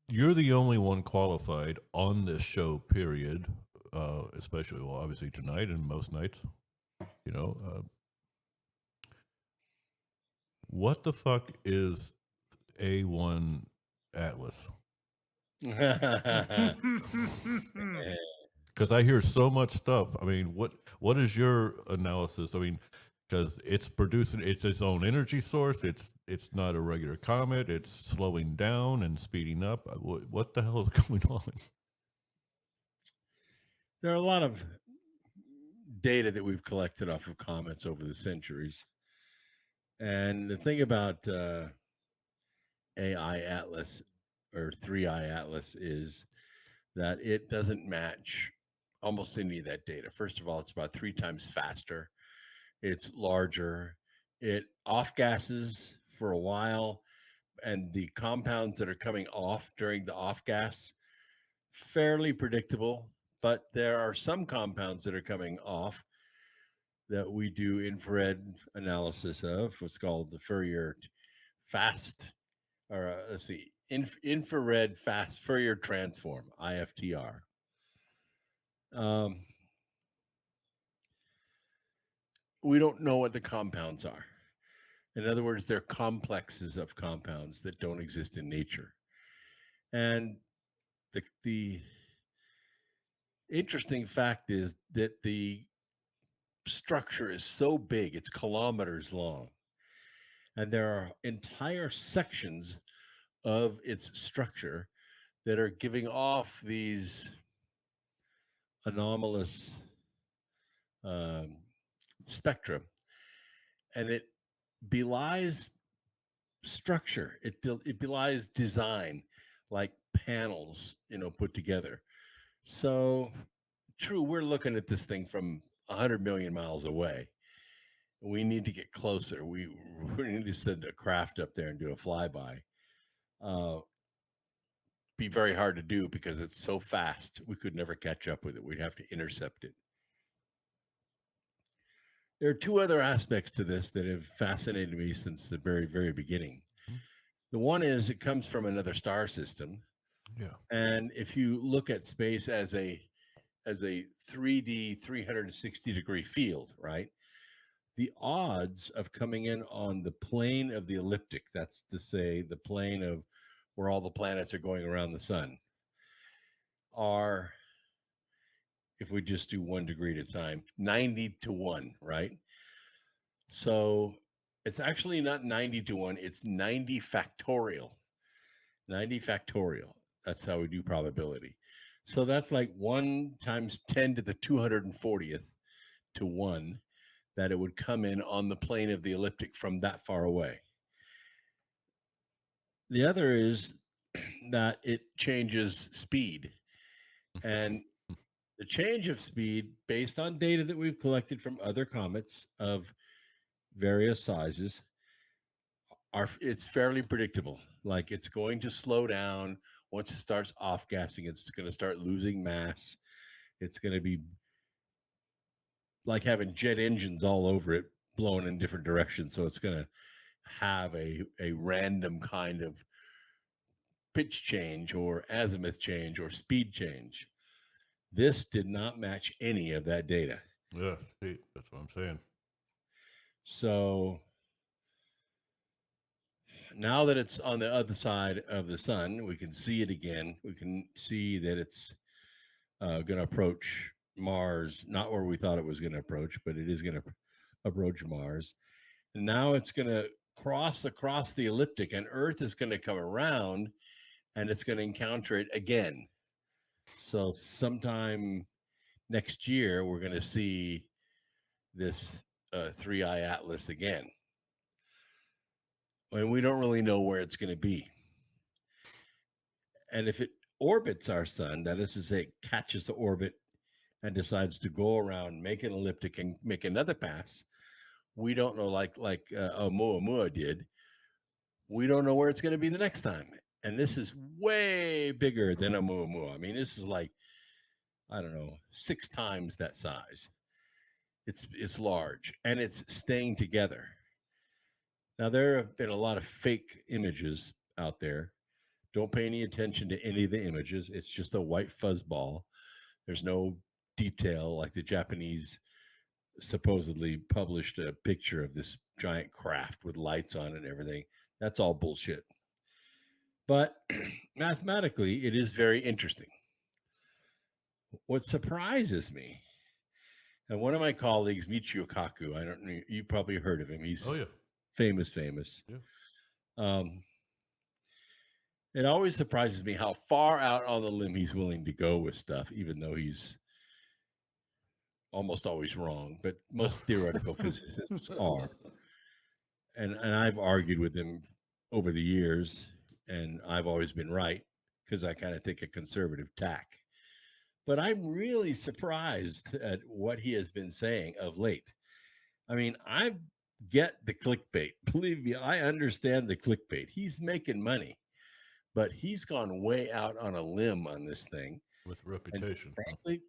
You're the only one qualified on this show, period. Especially, well, obviously tonight and most nights. What the fuck is A1 Atlas? Because I hear so much stuff. I mean, what is your analysis? I mean, because it's producing its own energy source. It's not a regular comet. It's slowing down and speeding up. What the hell is going on? There are a lot of data that we've collected off of comets over the centuries. And the thing about AI Atlas or 3i Atlas is that it doesn't match almost any of that data. First of all, it's about 3 times faster. It's larger. It off gases for a while, and the compounds that are coming off during the off gas, fairly predictable. But there are some compounds that are coming off that we do infrared analysis of. What's called the Fourier fast, or infrared fast Fourier transform, IFTR. We don't know what the compounds are. In other words, they're complexes of compounds that don't exist in nature. And the interesting fact is that the structure is so big, it's kilometers long. And there are entire sections of its structure that are giving off these anomalous spectrum. And it belies structure. It belies design, like panels, put together. So, true, we're looking at this thing from 100 million miles away. We need to get closer. We need to send a craft up there and do a flyby. Be very hard to do because it's so fast. We could never catch up with it. We'd have to intercept it. There are 2 other aspects to this that have fascinated me since the very, very beginning. The one is it comes from another star system. Yeah. And if you look at space as a 3D 360-degree field, right? The odds of coming in on the plane of the ecliptic, that's to say the plane of where all the planets are going around the sun, are, if we just do 1 degree at a time, 90 to 1, right? So it's actually not 90 to 1, it's 90 factorial. 90 factorial. That's how we do probability. So that's like 1 times 10 to the 240th to 1 that it would come in on the plane of the ecliptic from that far away. The other is that it changes speed. And the change of speed, based on data that we've collected from other comets of various sizes, it's fairly predictable. Like it's going to slow down once it starts off gassing. It's going to start losing mass. It's going to be like having jet engines all over it, blowing in different directions. So it's going to have a random kind of pitch change or azimuth change or speed change. This did not match any of that data. Yeah, see, that's what I'm saying. So now that it's on the other side of the sun, we can see it again. We can see that it's going to approach Mars, not where we thought it was going to approach, but it is going to approach Mars. And now it's going to cross across the ecliptic, and Earth is going to come around, and it's going to encounter it again. So sometime next year, we're going to see this 3I Atlas again. And we don't really know where it's going to be. And if it orbits our sun, that is to say, it catches the orbit and decides to go around, make an ecliptic, and make another pass, we don't know, like Oumuamua did, we don't know where it's going to be the next time. And this is way bigger than Oumuamua. I mean, this is like, I don't know, 6 times that size. It's large, and it's staying together. Now, there have been a lot of fake images out there. Don't pay any attention to any of the images. It's just a white fuzz ball. There's no detail, like the Japanese supposedly published a picture of this giant craft with lights on and everything. That's all bullshit. But mathematically, it is very interesting. What surprises me, and one of my colleagues, Michio Kaku, I don't know, you probably heard of him. He's famous. Yeah. It always surprises me how far out on the limb he's willing to go with stuff, even though he's almost always wrong, but most theoretical physicists are. And I've argued with him over the years, and I've always been right because I kind of take a conservative tack. But I'm really surprised at what he has been saying of late. I mean, I get the clickbait. Believe me, I understand the clickbait. He's making money, but he's gone way out on a limb on this thing. With reputation. And frankly,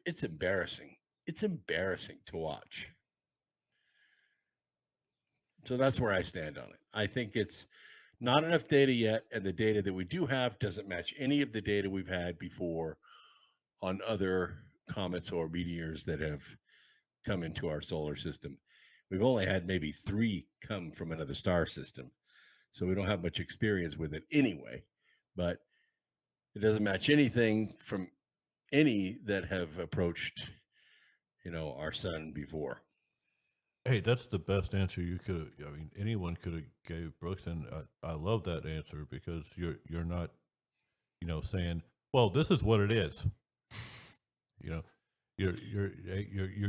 it's embarrassing. It's embarrassing to watch. So that's where I stand on it. I think it's not enough data yet, and the data that we do have doesn't match any of the data we've had before on other comets or meteors that have come into our solar system. We've only had maybe 3 come from another star system, so we don't have much experience with it anyway. But it doesn't match anything from any that have approached, our sun before. Hey, that's the best answer you could. I mean, anyone could have gave Brooks, and I love that answer because you're not, saying, well, this is what it is. You're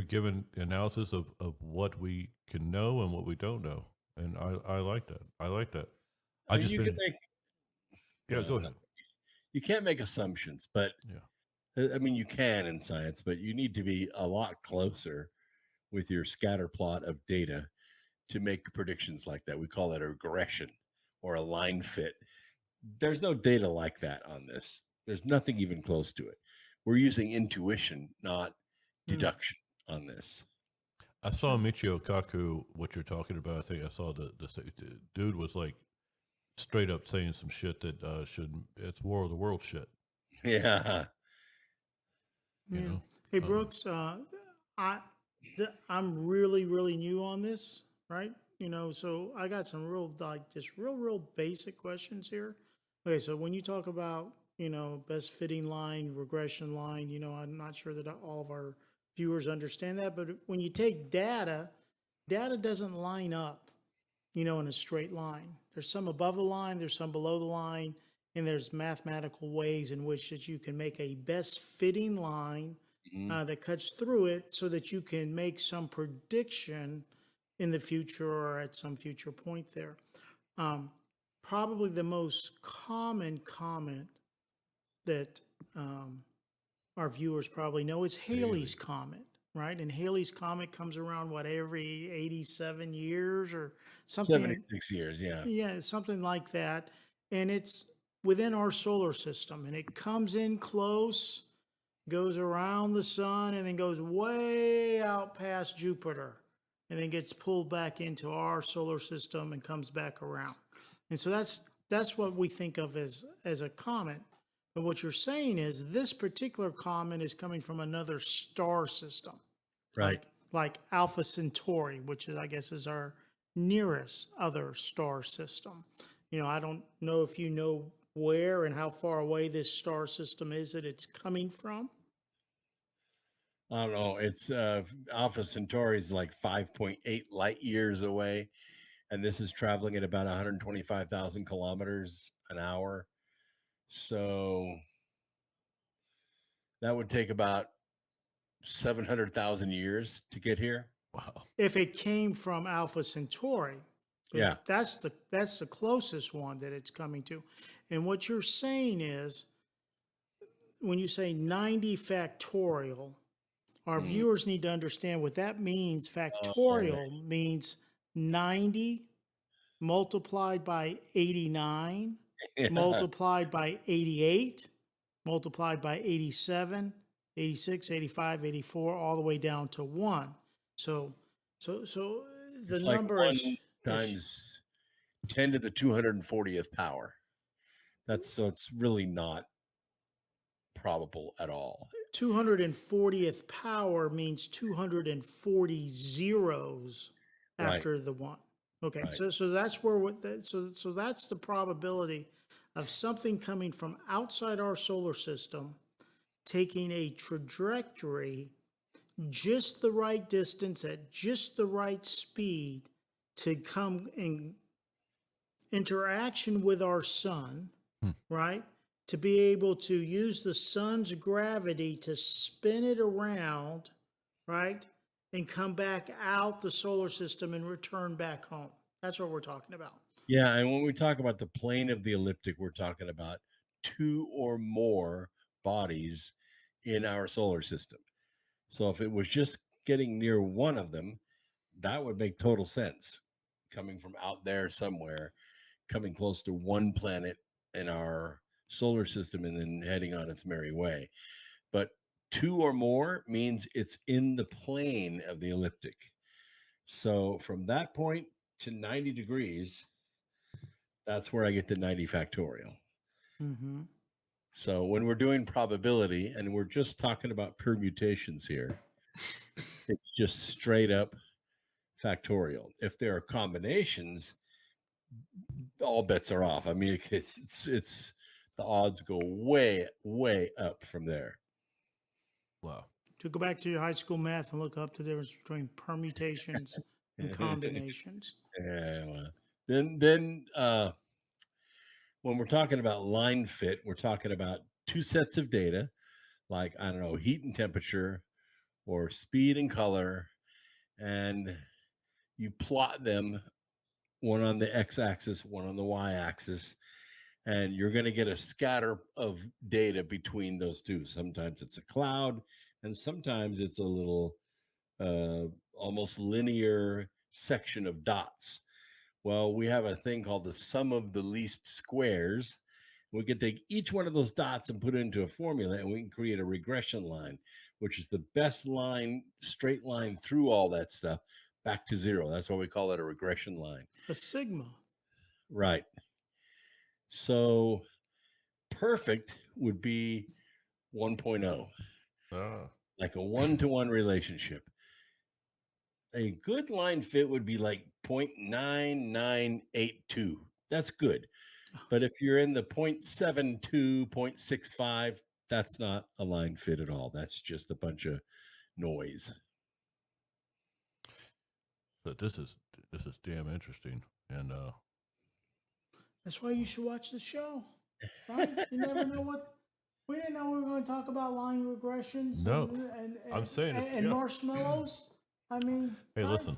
given analysis of what we can know and what we don't know, and I like that. I like that. Go ahead. You can't make assumptions, but I mean, you can in science, but you need to be a lot closer with your scatter plot of data to make predictions like that. We call that a regression or a line fit. There's no data like that on this. There's nothing even close to it. We're using intuition, not deduction on this. I saw Michio Kaku, what you're talking about. I think I saw the dude was like straight up saying some shit that it's War of the World shit. Yeah. Hey, Brooks, I'm really, really new on this, right? So I got some real basic questions here. Okay, so when you talk about, best fitting line, regression line, I'm not sure that all of our viewers understand that, but when you take data doesn't line up, in a straight line. There's some above the line, there's some below the line, and there's mathematical ways in which that you can make a best fitting line that cuts through it so that you can make some prediction in the future or at some future point there. Probably the most common comment that our viewers probably know is Halley's Comet, right? And Halley's Comet comes around, what, every 87 years or something? 76 years, yeah. Yeah, something like that. And it's within our solar system, and it comes in close, goes around the sun, and then goes way out past Jupiter, and then gets pulled back into our solar system and comes back around. And so that's what we think of as a comet. But what you're saying is this particular comet is coming from another star system, Right. like Alpha Centauri, which is, I guess, is our nearest other star system. You know, I don't know if you know where and how far away this star system is that it's coming from. I don't know. It's Alpha Centauri is like 5.8 light years away, and this is traveling at about 125,000 kilometers an hour. So that would take about 700,000 years to get here. Wow. If it came from Alpha Centauri, but Yeah. that's the closest one that it's coming to. And what you're saying is, when you say 90 factorial, our viewers need to understand what that means. Factorial means 90 multiplied by 89, multiplied by 88, multiplied by 87, 86, 85, 84, all the way down to 1. So the It's like number 1 is times 10 to the 240th power. So it's really not probable at all. 240th power means 240 zeros Right. after the 1. Okay, Right. so that's where so that's the probability of something coming from outside our solar system taking a trajectory just the right distance at just the right speed to come in interaction with our sun, right? To be able to use the sun's gravity to spin it around, right? And come back out the solar system and return back home. That's what we're talking about. Yeah, and when we talk about the plane of the ecliptic, we're talking about 2 or more bodies in our solar system. So if it was just getting near one of them, that would make total sense. Coming from out there somewhere, coming close to one planet in our solar system and then heading on its merry way. But 2 or more means it's in the plane of the ecliptic. So from that point to 90 degrees, that's where I get the 90 factorial. Mm-hmm. So when we're doing probability, and we're just talking about permutations here, it's just straight up factorial. If there are combinations, all bets are off. I mean, it's the odds go way, way up from there. Wow. To go back to your high school math and look up the difference between permutations and combinations. Yeah. Well, then when we're talking about line fit, we're talking about 2 sets of data, like, I don't know, heat and temperature or speed and color, and you plot them, one on the x-axis, one on the y-axis, and you're going to get a scatter of data between those two. Sometimes it's a cloud, and sometimes it's a little almost linear section of dots. Well, we have a thing called the sum of the least squares. We can take each one of those dots and put it into a formula, and we can create a regression line, which is the best line, straight line through all that stuff back to 0. That's why we call it a regression line. A sigma. Right. So perfect would be 1.0, like a 1-to-1 relationship. A good line fit would be like 0.9982. That's good. But if you're in the 0.72, 0.65, that's not a line fit at all. That's just a bunch of noise. But this is damn interesting, and That's why you should watch the show. Right? You never know what. We didn't know we were going to talk about line regressions. No, and I'm saying it's- and yeah. marshmallows. I mean, Hey, right? listen.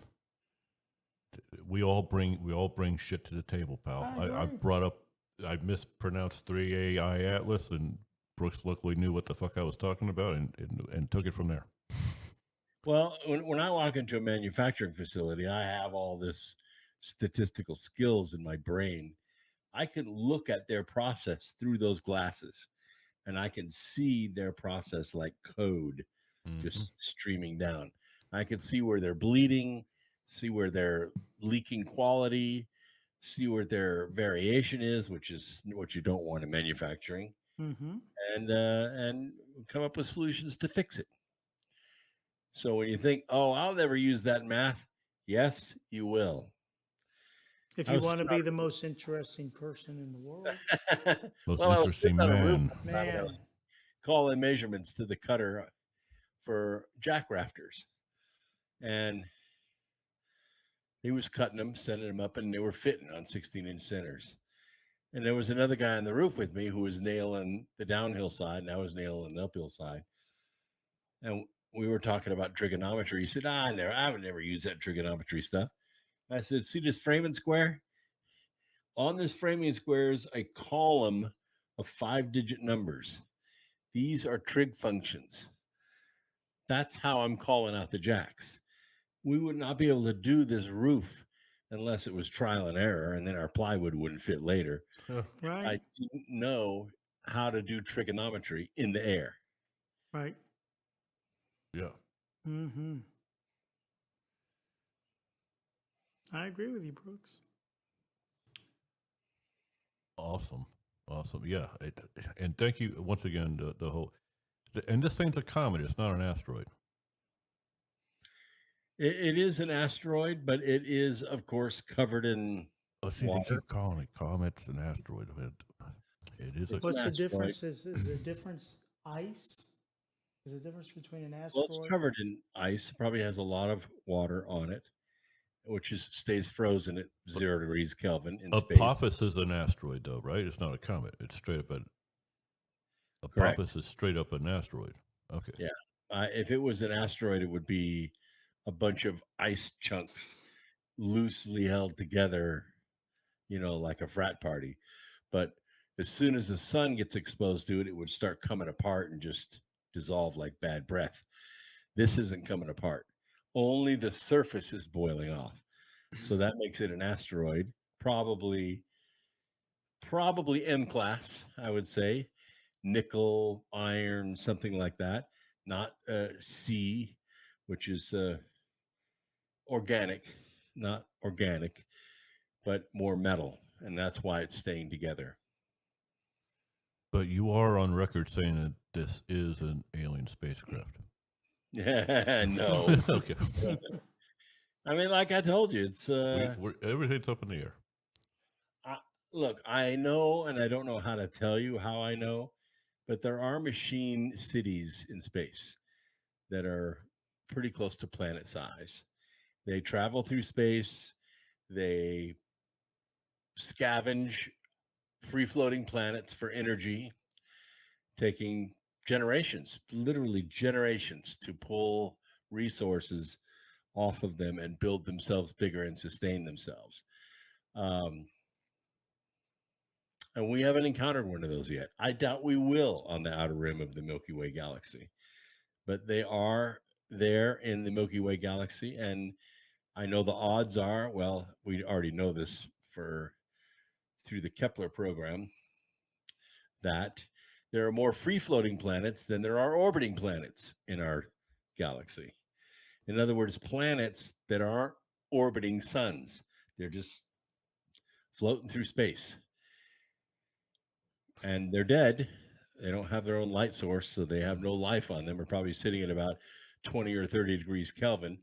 We all bring shit to the table, pal. I agree. brought up, I mispronounced 3AI Atlas, and Brooks luckily knew what the fuck I was talking about and took it from there. Well, when I walk into a manufacturing facility, I have all this statistical skills in my brain. I can look at their process through those glasses, and I can see their process like code just streaming down. I can see where they're bleeding, see where they're leaking quality, see where their variation is, which is what you don't want in manufacturing, Mm-hmm. and come up with solutions to fix it. So when you think, "Oh, I'll never use that math," yes, you will. If I you was want to be the most interesting person in the world, Most Well, I was interesting sitting on a roof man. one time and I man. was calling measurements to the cutter for jack rafters, and he was cutting them, sending them up, and they were fitting on 16-inch centers. And there was another guy on the roof with me who was nailing the downhill side, and I was nailing the uphill side. And we were talking about trigonometry. He said, I would never use that trigonometry stuff. I said, see this framing square? On this framing square is a column of 5-digit numbers. These are trig functions. That's how I'm calling out the jacks. We would not be able to do this roof unless it was trial and error, and then our plywood wouldn't fit later. Right. I didn't know how to do trigonometry in the air. Right. Yeah. Mm-hmm. I agree with you, Brooks. Awesome. Yeah. And thank you once again. And this thing's a comet. It's not an asteroid. It is an asteroid, but it is, of course, covered in Oh, see, water. they keep calling it comets and asteroid. It is a. What's the asteroid. difference? Is the difference ice? Is the difference between an Well, asteroid? it's covered in ice. It probably has a lot of water on it, which stays frozen at 0 degrees Kelvin in space. Apophis is an asteroid, though, right? It's not a comet. It's straight up Correct. Apophis is straight up an asteroid. Okay. Yeah. If it was an asteroid, it would be a bunch of ice chunks loosely held together, like a frat party. But as soon as the sun gets exposed to it, it would start coming apart and just dissolve like bad breath. This isn't coming apart. Only the surface is boiling off. So that makes it an asteroid, probably M class, I would say. Nickel, iron, something like that. Not C, which is organic, not organic, but more metal. And that's why it's staying together. But you are on record saying that this is an alien spacecraft. No. Okay. I mean, like I told you, it's everything's up in the air. look, I know, and I don't know how to tell you how I know, but there are machine cities in space that are pretty close to planet size. They travel through space, they scavenge free floating planets for energy, taking generations, literally generations, to pull resources off of them and build themselves bigger and sustain themselves. And we haven't encountered one of those yet. I doubt we will on the outer rim of the Milky Way galaxy, but they are there in the Milky Way galaxy. And I know the odds are, well, we already know this through the Kepler program, that there are more free-floating planets than there are orbiting planets in our galaxy. In other words, planets that aren't orbiting suns. They're just floating through space. And they're dead. They don't have their own light source, so they have no life on them. They're probably sitting at about 20 or 30 degrees Kelvin,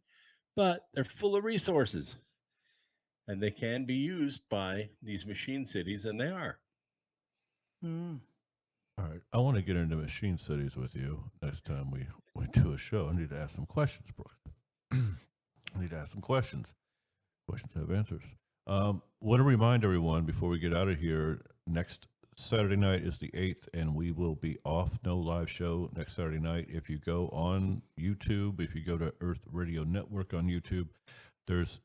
but they're full of resources. And they can be used by these machine cities, and they are. Mm. All right. I want to get into machine cities with you next time we do a show. I need to ask some questions, Brooks. I need to ask some questions. Questions have answers. Want to remind everyone before we get out of here, next Saturday night is the 8th, and we will be off. No live show next Saturday night. If you go on YouTube, if you go to Earth Radio Network on YouTube, there's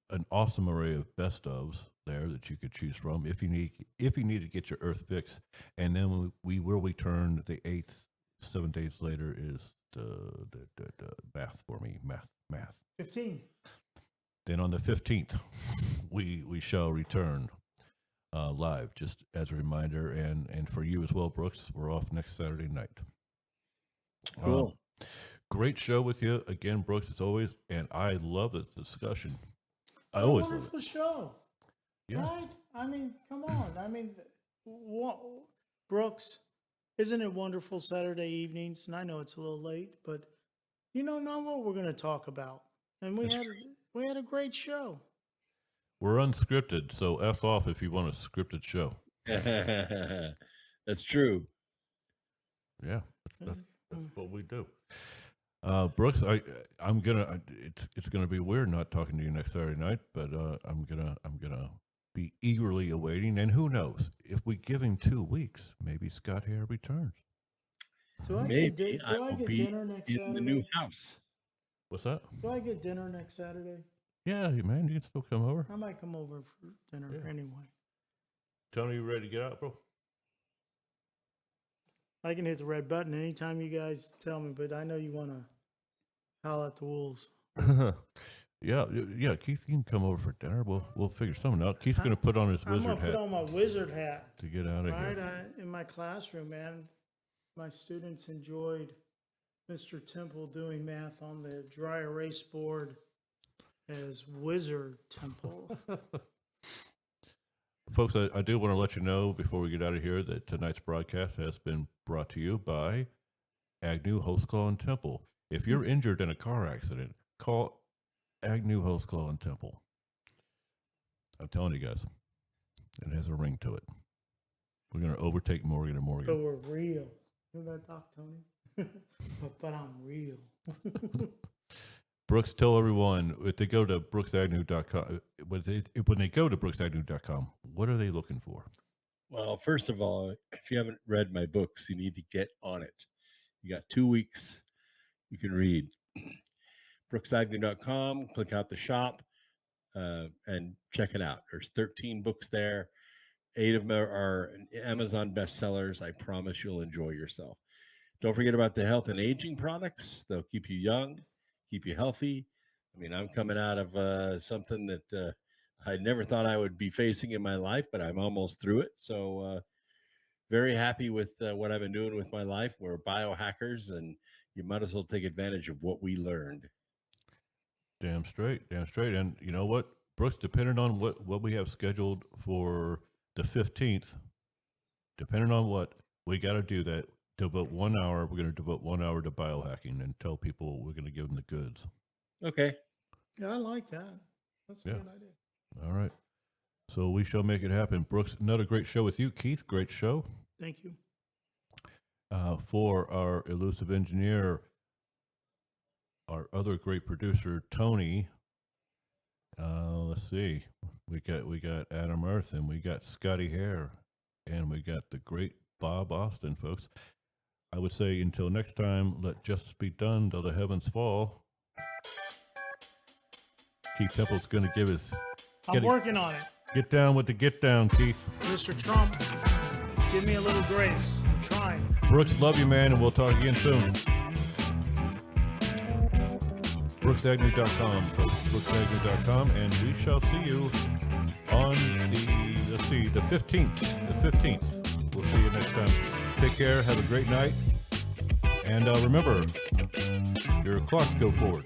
an awesome array of best ofs there that you could choose from if you need to get your Earth fix. And then we will return the 8th. 7 days later is the math for me, math. 15. Then on the 15th, we shall return live, just as a reminder, and for you as well, Brooks. We're off next Saturday night. Cool. Great show with you again, Brooks, as always, and I love this discussion. I always love Wonderful show. Yeah. Right? I mean, come on. I mean, Brooks, isn't it wonderful Saturday evenings? And I know it's a little late, but you don't know what we're going to talk about. And we had a great show. We're unscripted, so F off if you want a scripted show. That's true. Yeah, that's what we do. Brooks, I'm gonna. It's gonna be weird not talking to you next Saturday night, but I'm gonna be eagerly awaiting. And who knows, if we give him 2 weeks, maybe Scott Hare returns. Do I Maybe get I will be dinner next in Saturday? the new house. What's that? Do I get dinner next Saturday? Yeah, man, you can still come over. I might come over for dinner anyway. Tony, you ready to get out, bro? I can hit the red button anytime you guys tell me, but I know you want to howl at the wolves. Yeah, Keith, you can come over for dinner. We'll figure something out. Keith's gonna put on his I'm wizard going to hat put on my wizard hat. to get out of Right, here. in my classroom, man, my students enjoyed Mr. Temple doing math on the dry erase board as Wizard Temple. Folks, I do want to let you know before we get out of here that tonight's broadcast has been brought to you by Agnew, Hostclaw, and Temple. If you're injured in a car accident, call Agnew, Hostclaw, and Temple. I'm telling you guys, it has a ring to it. We're going to overtake Morgan & Morgan. But we're real. Remember that, Doc Tony? but I'm real. Brooks, tell everyone if they go to brooksagnew.com, when they go to brooksagnew.com, what are they looking for? Well, first of all, if you haven't read my books, you need to get on it. You got 2 weeks you can read. brooksagnew.com, click out the shop, and check it out. There's 13 books there. 8 of them are Amazon bestsellers. I promise you'll enjoy yourself. Don't forget about the health and aging products. They'll keep you young, keep you healthy. I mean, I'm coming out of something that I never thought I would be facing in my life, but I'm almost through it. So very happy with what I've been doing with my life. We're biohackers, and you might as well take advantage of what we learned. Damn straight. And you know what, Brooks, depending on what we have scheduled for the 15th, depending on what, we got to do that. Devote 1 hour. We're going to devote 1 hour to biohacking and tell people we're going to give them the goods. Okay. Yeah, I like that. That's a good idea. All right. So we shall make it happen. Brooks, another great show with you. Keith, great show. Thank you. For our elusive engineer, our other great producer, Tony. Let's see. We got Adam Earth, and we got Scotty Hare, and we got the great Bob Austin, folks. I would say until next time, let justice be done till the heavens fall. Keith Temple's going to give his... I'm working on it. Get down with the get down, Keith. Mr. Trump, give me a little grace. I'm trying. Brooks, love you, man, and we'll talk again soon. brooksagnew.com, folks. brooksagnew.com, and we shall see you on the 15th. The 15th. We'll see you next time. Take care. Have a great night. And remember, your clocks go forward.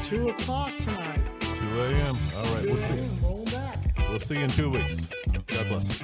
2 o'clock tonight. 2 a.m. All right. We'll see. Roll back. We'll see you in 2 weeks. God bless.